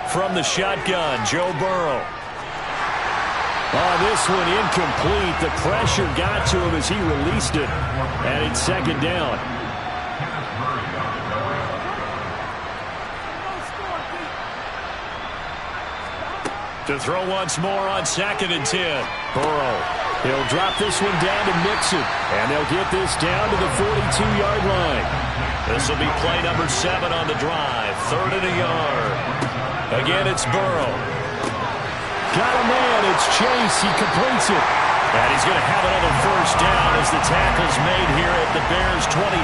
From the shotgun, Joe Burrow. Oh, this one incomplete. The pressure got to him as he released it. And it's 2nd down. To throw once more on 2nd and 10. Burrow. He'll drop this one down to Mixon. And they'll get this down to the 42-yard line. This will be play number 7 on the drive. 3rd and a yard. Again, it's Burrow. Got a man. It's Chase. He completes it. And he's going to have another first down as the tackle's made here at the Bears' 26.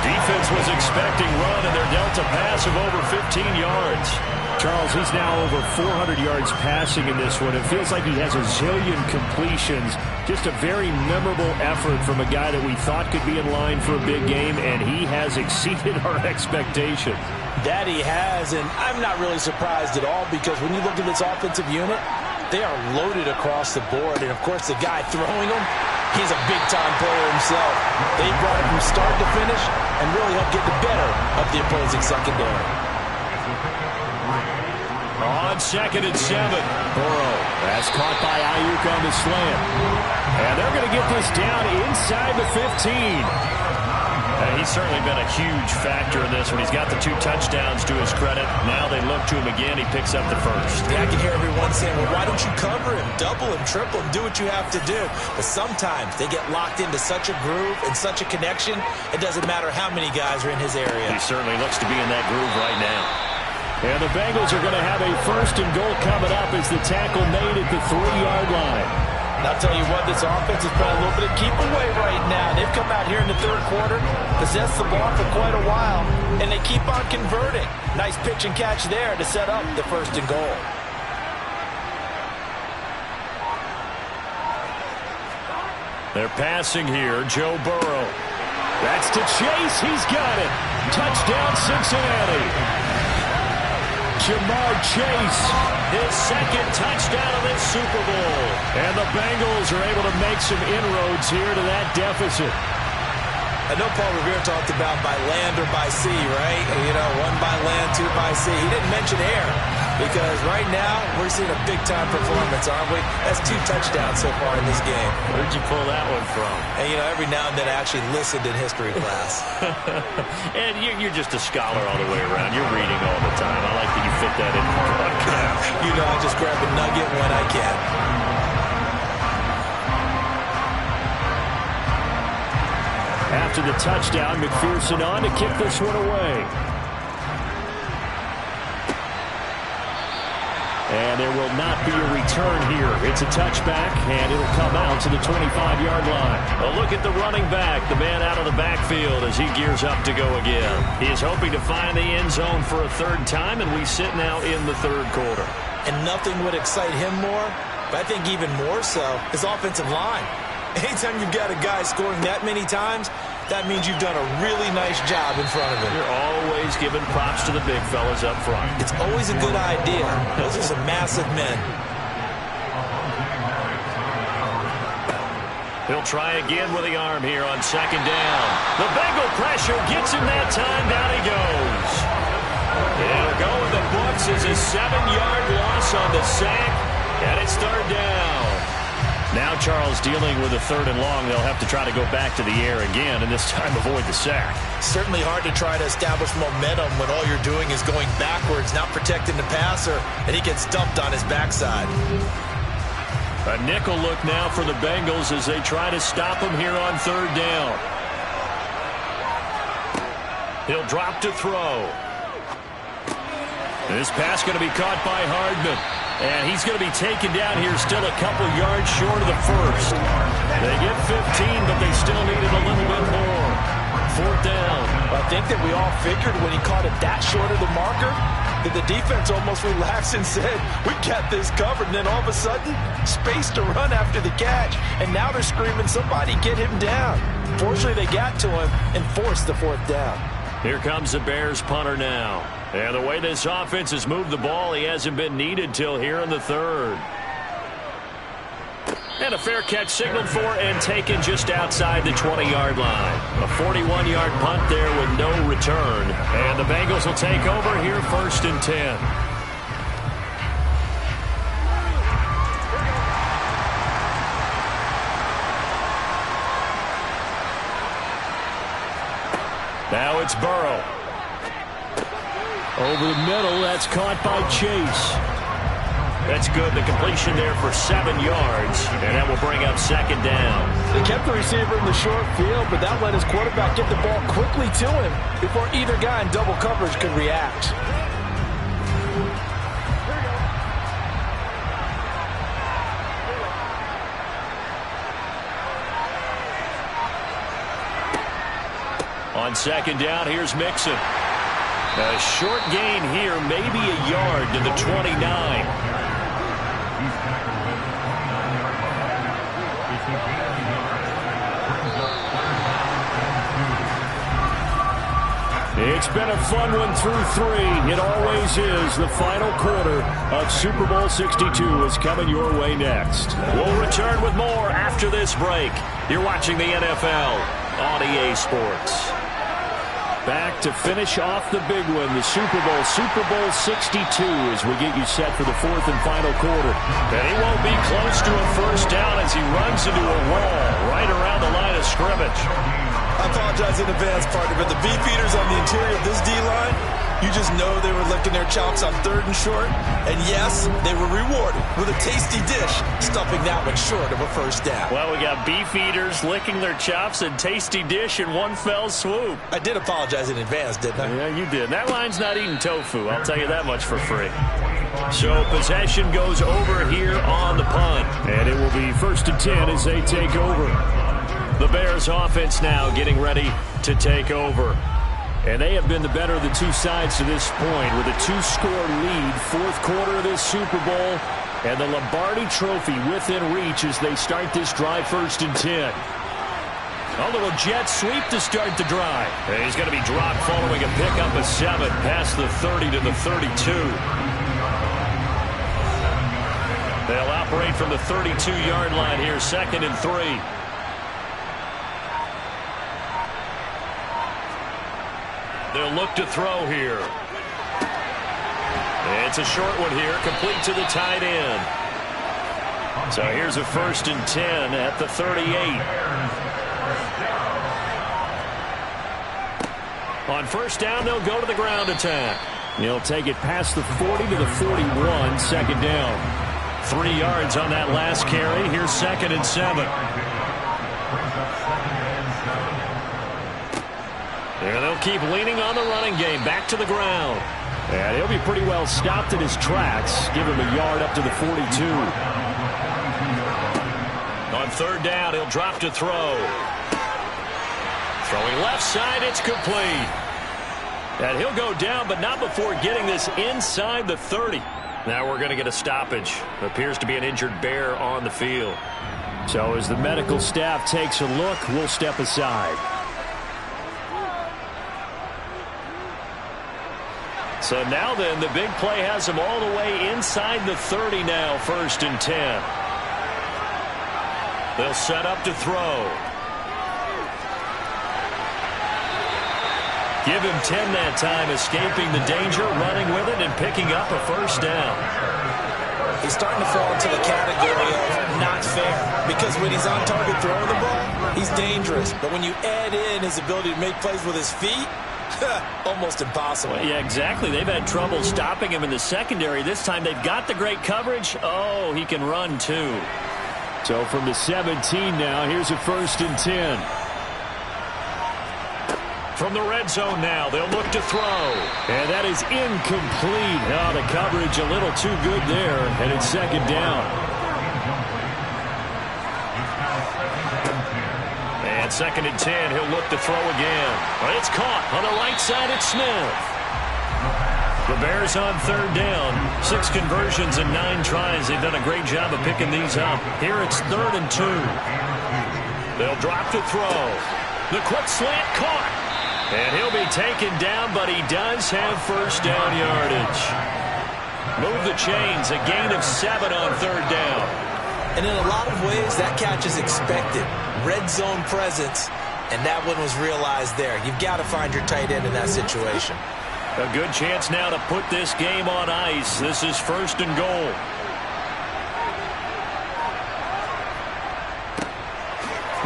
Defense was expecting run, and they're dealt a pass of over 15 yards. Charles, he's now over 400 yards passing in this one. It feels like he has a zillion completions. Just a very memorable effort from a guy that we thought could be in line for a big game, and he has exceeded our expectation. That he has, and I'm not really surprised at all because when you look at this offensive unit, they are loaded across the board. And, of course, the guy throwing them, he's a big-time player himself. They brought him from start to finish and really helped get the better of the opposing secondary. On 2nd and 7, Burrow. That's caught by Ayuk on the slant. And they're going to get this down inside the 15. He's certainly been a huge factor in this one. He's got the 2 touchdowns to his credit. Now they look to him again. He picks up the first. Yeah, I can hear everyone saying, well, why don't you cover him, double him, triple him, do what you have to do. But sometimes they get locked into such a groove and such a connection, it doesn't matter how many guys are in his area. He certainly looks to be in that groove right now. And the Bengals are going to have a 1st and goal coming up as the tackle made at the 3-yard line. And I'll tell you what, this offense is playing a little bit of keep away right now. They've come out here in the 3rd quarter, possessed the ball for quite a while, and they keep on converting. Nice pitch and catch there to set up the 1st and goal. They're passing here, Joe Burrow. That's to Chase. He's got it. Touchdown, Cincinnati. Jamar Chase, his 2nd touchdown of this Super Bowl. And the Bengals are able to make some inroads here to that deficit. I know Paul Revere talked about by land or by sea, right? You know, 1 by land, 2 by sea. He didn't mention air because right now we're seeing a big-time performance, aren't we? That's 2 touchdowns so far in this game. Where'd you pull that one from? And, you know, every now and then I actually listened in history class. And you're just a scholar all the way around. You're reading all the time. I like that you fit that in the podcast. You know, I just grab a nugget when I can. After the touchdown, McPherson on to kick this one away. And there will not be a return here. It's a touchback, and it'll come out to the 25-yard line. A look at the running back, the man out of the backfield as he gears up to go again. He is hoping to find the end zone for a 3rd time, and we sit now in the 3rd quarter. And nothing would excite him more, but I think even more so, his offensive line. Anytime you've got a guy scoring that many times, that means you've done a really nice job in front of him. You're always giving props to the big fellas up front. It's always a good idea. Those are some massive men. He'll try again with the arm here on 2nd down. The Bengal pressure gets him that time. Down he goes. It'll go in the books as a 7-yard loss on the sack, and it's 3rd down. Now Charles dealing with a 3rd and long. They'll have to try to go back to the air again and this time avoid the sack. Certainly hard to try to establish momentum when all you're doing is going backwards, not protecting the passer, and he gets dumped on his backside. A nickel look now for the Bengals as they try to stop him here on 3rd down. He'll drop to throw. This pass going to be caught by Hardman. And he's going to be taken down here still a couple yards short of the 1st. They get 15, but they still needed a little bit more. 4th down. I think that we all figured when he caught it that short of the marker that the defense almost relaxed and said, we got this covered. And then all of a sudden, space to run after the catch. And now they're screaming, somebody get him down. Fortunately, they got to him and forced the 4th down. Here comes the Bears punter now. And the way this offense has moved the ball, he hasn't been needed till here in the 3rd. And a fair catch signaled for and taken just outside the 20-yard line. A 41-yard punt there with no return. And the Bengals will take over here 1st and 10. Now it's Burrow. Over the middle, that's caught by Chase. That's good. The completion there for 7 yards, and that will bring up second down. They kept the receiver in the short field, but that let his quarterback get the ball quickly to him before either guy in double coverage could react. On second down, here's Mixon. A short gain here, maybe a yard to the 29. It's been a fun one through 3. It always is. The final quarter of Super Bowl 62 is coming your way next. We'll return with more after this break. You're watching the NFL on EA Sports. Back to finish off the big one, the Super Bowl 62, as we get you set for the 4th and final quarter. And he won't be close to a first down as he runs into a wall right around the line of scrimmage. I apologize in advance, partner, but the beefeaters on the interior of this D-line, you just know they were licking their chops on 3rd and short. And yes, they were rewarded with a tasty dish, stuffing that one short of a first down. Well, we got beefeaters licking their chops and tasty dish in one fell swoop. I did apologize in advance, didn't I? Yeah, you did. That line's not eating tofu, I'll tell you that much for free. So possession goes over here on the punt. And it will be 1st and 10 as they take over. The Bears offense now getting ready to take over. And they have been the better of the two sides to this point with a 2-score lead, 4th quarter of this Super Bowl, and the Lombardi Trophy within reach as they start this drive 1st and 10. A little jet sweep to start the drive. And he's going to be dropped following a pickup of 7 past the 30 to the 32. They'll operate from the 32-yard line here, 2nd and 3. They'll look to throw here. It's a short one here, complete to the tight end. So here's a 1st and 10 at the 38. On first down, they'll go to the ground attack. He'll take it past the 40 to the 41, 2nd down. 3 yards on that last carry. Here's 2nd and 7. And they'll keep leaning on the running game. Back to the ground. And he'll be pretty well stopped in his tracks. Give him a yard up to the 42. On 3rd down, he'll drop to throw. Throwing left side, it's complete. And he'll go down, but not before getting this inside the 30. Now we're going to get a stoppage. Appears to be an injured Bear on the field. So as the medical staff takes a look, we'll step aside. So now then, the big play has him all the way inside the 30 now, 1st and 10. They'll set up to throw. Give him 10 that time, escaping the danger, running with it, and picking up a first down. He's starting to fall into the category of not fair, because when he's on target throwing the ball, he's dangerous. But when you add in his ability to make plays with his feet, almost impossible. Well, yeah, exactly. They've had trouble stopping him in the secondary. This time they've got the great coverage. Oh, he can run too. So from the 17 now, here's a 1st and 10. From the red zone now, they'll look to throw. And that is incomplete. Oh, the coverage a little too good there, and it's 2nd down. And 2nd and 10, he'll look to throw again. But it's caught on the right side. It's Smith. The Bears on 3rd down. 6 conversions and 9 tries. They've done a great job of picking these up. Here it's 3rd and 2. They'll drop to throw. The quick slant caught. And he'll be taken down, but he does have first down yardage. Move the chains. A gain of 7 on 3rd down. And in a lot of ways, that catch is expected. Red zone presence, and that one was realized there. You've got to find your tight end in that situation. A good chance now to put this game on ice. This is 1st and goal.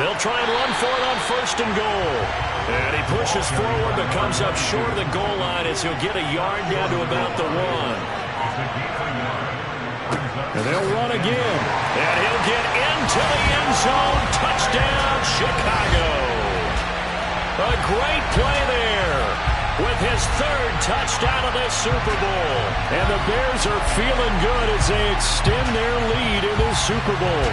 They'll try and run for it on 1st and goal. And he pushes forward but comes up short of the goal line as he'll get a yard down to about the 1. And they'll run again. And he'll get into the end zone. Touchdown, Chicago. A great play there with his third touchdown of this Super Bowl. And the Bears are feeling good as they extend their lead in this Super Bowl.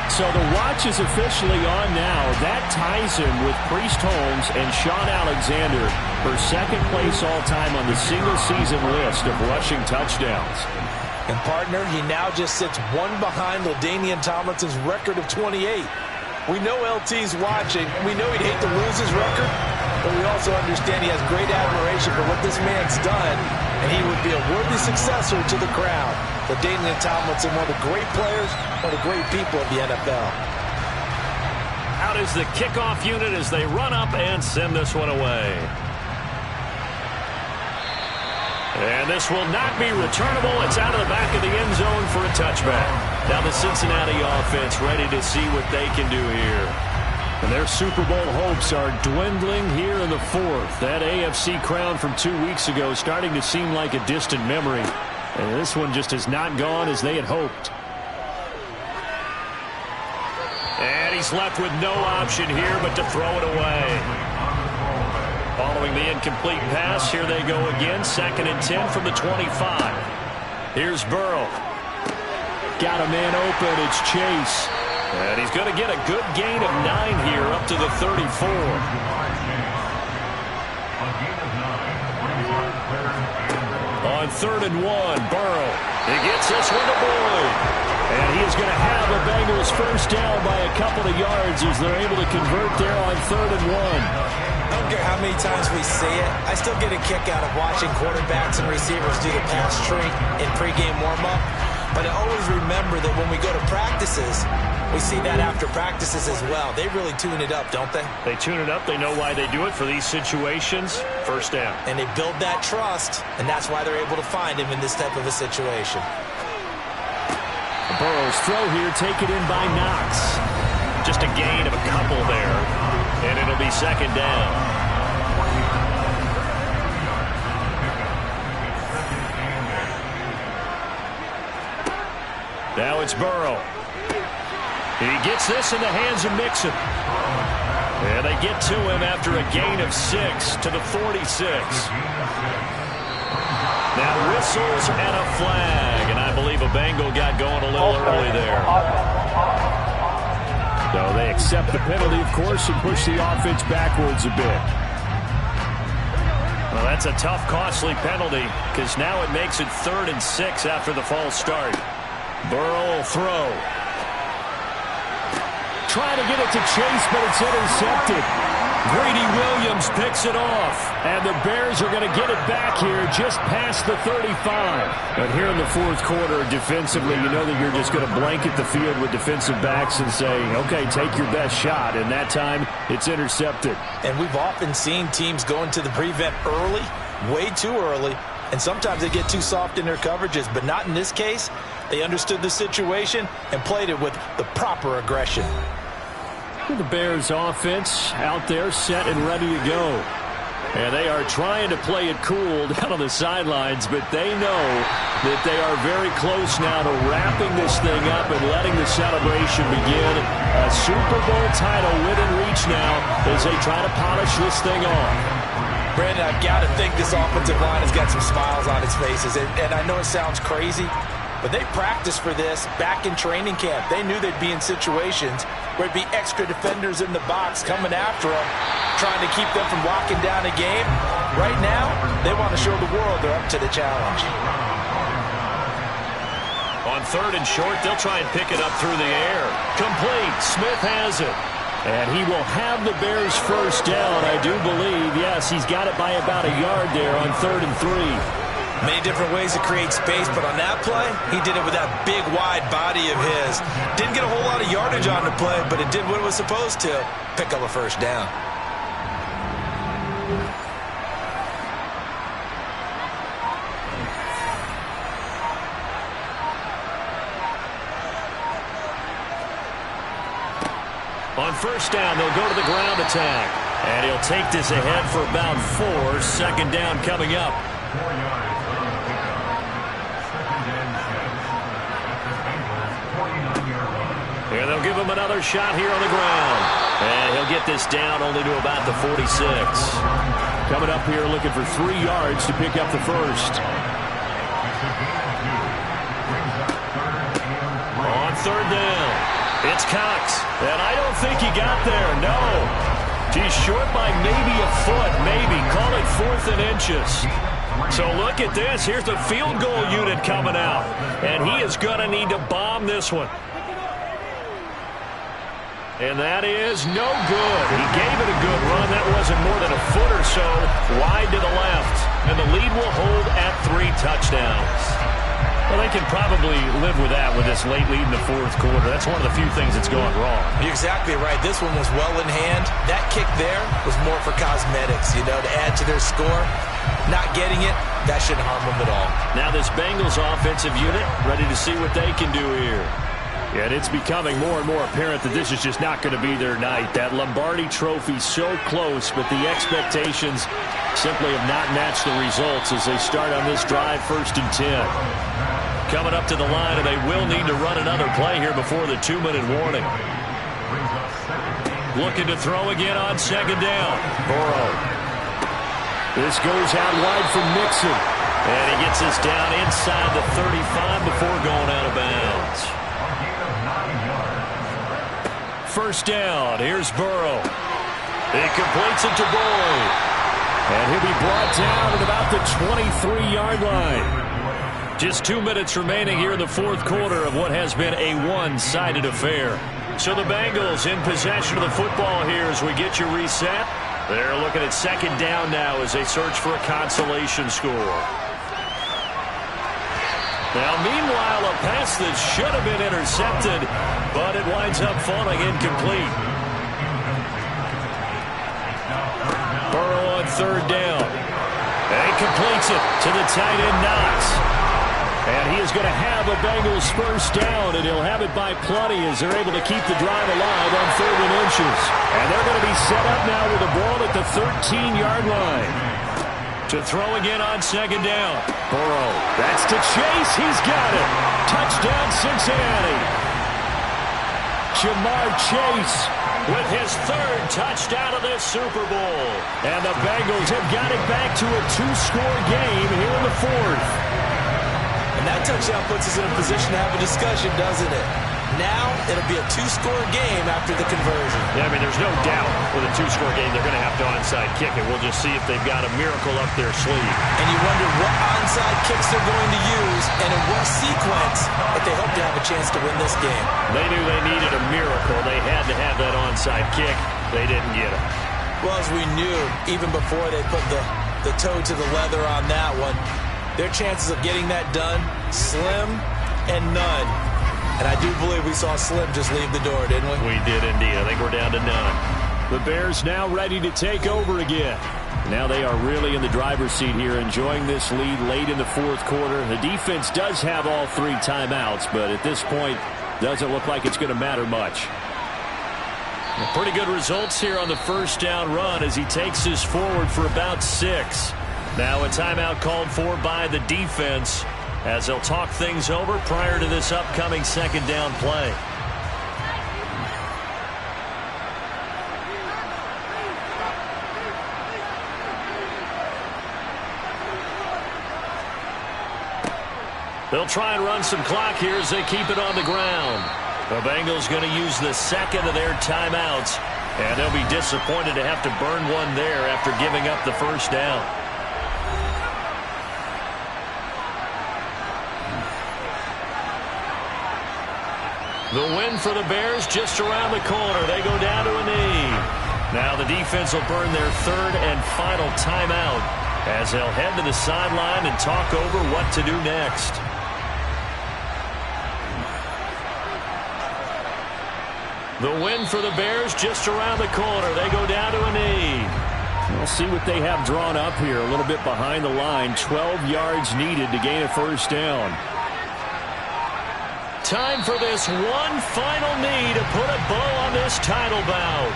So the watch is officially on now. That ties him with Priest Holmes and Shaun Alexander for second place all-time on the single-season list of rushing touchdowns. And partner, he now just sits one behind LaDainian Tomlinson's record of 28. We know LT's watching. We know he'd hate to lose his record, but we also understand he has great admiration for what this man's done, and he would be a worthy successor to the crown. LaDainian Tomlinson, one of the great players, one of the great people of the NFL. Out is the kickoff unit as they run up and send this one away. And this will not be returnable. It's out of the back of the end zone for a touchback. Now the Cincinnati offense ready to see what they can do here. And their Super Bowl hopes are dwindling here in the fourth. That AFC crown from 2 weeks ago starting to seem like a distant memory. And this one just has not gone as they had hoped. And he's left with no option here but to throw it away. Following the incomplete pass, here they go again. 2nd and 10 from the 25. Here's Burrow. Got a man open. It's Chase. And he's going to get a good gain of 9 here up to the 34. On 3rd and 1, Burrow. He gets this one to Boyd. And he is going to have the Bengals first down by a couple of yards as they're able to convert there on 3rd and 1. I don't care how many times we see it. I still get a kick out of watching quarterbacks and receivers do the pass tree in pregame warm-up. But I always remember that when we go to practices, we see that after practices as well. They really tune it up, don't they? They tune it up. They know why they do it for these situations. First down. And they build that trust, and that's why they're able to find him in this type of a situation. Burrow's throw here taken in by Knox. Just a gain of a couple there. And it'll be 2nd down. Now it's Burrow. He gets this in the hands of Mixon. And they get to him after a gain of 6 to the 46. Now whistles and a flag. And I believe a Bengal got going a little early there. So they accept the penalty, of course, and push the offense backwards a bit. Well, that's a tough, costly penalty because now it makes it 3rd and 6 after the false start. Burrow will throw. Trying to get it to Chase, but it's intercepted. Greedy Williams picks it off. And the Bears are going to get it back here just past the 35. But here in the fourth quarter, defensively, you know that you're just going to blanket the field with defensive backs and say, okay, take your best shot. And that time, it's intercepted. And we've often seen teams go into the prevent early, way too early, and sometimes they get too soft in their coverages. But not in this case. They understood the situation and played it with the proper aggression. The Bears offense out there set and ready to go. And they are trying to play it cool down on the sidelines, but they know that they are very close now to wrapping this thing up and letting the celebration begin. A Super Bowl title within reach now as they try to polish this thing off. Brandon, I've got to think this offensive line has got some smiles on its faces. And I know it sounds crazy, but they practiced for this back in training camp. They knew they'd be in situations where it'd be extra defenders in the box coming after them, trying to keep them from locking down a game. Right now, they want to show the world they're up to the challenge. On 3rd and short, they'll try and pick it up through the air. Complete. Smith has it. And he will have the Bears first down, I do believe. Yes, he's got it by about a yard there on 3rd and 3. Many different ways to create space, but on that play, he did it with that big, wide body of his. Didn't get a whole lot of yardage on the play, but it did what it was supposed to. Pick up a first down. On first down, they'll go to the ground attack. And he'll take this ahead for about 4. 2nd down coming up. And they'll give him another shot here on the ground. And he'll get this down only to about the 46. Coming up here looking for 3 yards to pick up the first. On third down, it's Cox. And I don't think he got there, no. He's short by maybe a foot, maybe. Call it 4th and inches. So look at this. Here's the field goal unit coming out. And he is going to need to bomb this one. And that is no good. He gave it a good run. That wasn't more than a foot or so wide to the left. And the lead will hold at 3 touchdowns. Well, they can probably live with that with this late lead in the 4th quarter. That's one of the few things that's gone wrong. You're exactly right. This one was well in hand. That kick there was more for cosmetics, to add to their score. Not getting it, that shouldn't harm them at all. Now this Bengals offensive unit ready to see what they can do here. And it's becoming more and more apparent that this is just not going to be their night. That Lombardi trophy so close, but the expectations simply have not matched the results as they start on this drive 1st and 10. Coming up to the line, and they will need to run another play here before the 2-minute warning. Looking to throw again on 2nd down. Burrow. This goes out wide from Mixon. And he gets this down inside the 35 before going out of bounds. 1st down. Here's Burrow. He completes it to Boyd. And he'll be brought down at about the 23-yard line. Just 2 minutes remaining here in the 4th quarter of what has been a one-sided affair. So the Bengals in possession of the football here as we get you reset. They're looking at 2nd down now as they search for a consolation score. Now, meanwhile, a pass that should have been intercepted, but it winds up falling incomplete. Burrow on 3rd down. And he completes it to the tight end, Knox. And he is going to have a Bengals 1st down, and he'll have it by plenty as they're able to keep the drive alive on 3rd and inches. And they're going to be set up now with the ball at the 13-yard line. To throw again on 2nd down. Burrow. That's to Chase. He's got it. Touchdown, Cincinnati. Jamar Chase with his 3rd touchdown of this Super Bowl. And the Bengals have got it back to a 2-score game here in the 4th. And that touchdown puts us in a position to have a discussion, doesn't it? Now, it'll be a 2-score game after the conversion. Yeah, I mean, there's no doubt with a 2-score game they're going to have to onside kick it. We'll just see if they've got a miracle up their sleeve. And you wonder what onside kicks they're going to use and in what sequence if they hope to have a chance to win this game. They knew they needed a miracle. They had to have that onside kick. They didn't get it. Well, as we knew, even before they put the toe to the leather on that one, their chances of getting that done, slim and none. And I do believe we saw Slim just leave the door, didn't we? We did indeed. I think we're down to none. The Bears now ready to take over again. Now they are really in the driver's seat here, enjoying this lead late in the 4th quarter. The defense does have all 3 timeouts, but at this point, doesn't look like it's going to matter much. Pretty good results here on the 1st down run as he takes this forward for about 6. Now a timeout called for by the defense as they'll talk things over prior to this upcoming 2nd down play. They'll try and run some clock here as they keep it on the ground. The Bengals going to use the 2nd of their timeouts, and they'll be disappointed to have to burn one there after giving up the 1st down. The win for the Bears just around the corner. They go down to a knee. Now the defense will burn their 3rd and final timeout as they'll head to the sideline and talk over what to do next. The win for the Bears just around the corner. They go down to a knee. We'll see what they have drawn up here. A little bit behind the line. 12 yards needed to gain a 1st down. Time for this one final knee to put a bow on this title bout.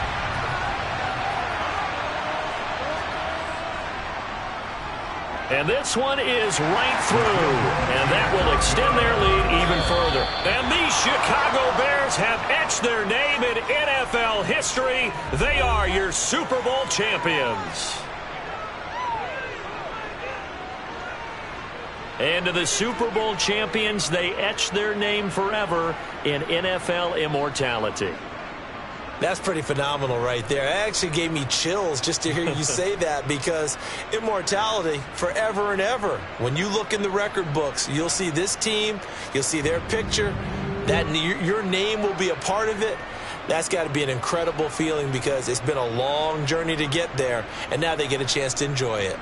And this one is right through, and that will extend their lead even further. And these Chicago Bears have etched their name in NFL history. They are your Super Bowl champions. And to the Super Bowl champions, they etch their name forever in NFL immortality. That's pretty phenomenal right there. It actually gave me chills just to hear you say that, because immortality forever and ever. When you look in the record books, you'll see this team, you'll see their picture, that your name will be a part of it. That's got to be an incredible feeling, because it's been a long journey to get there, and now they get a chance to enjoy it.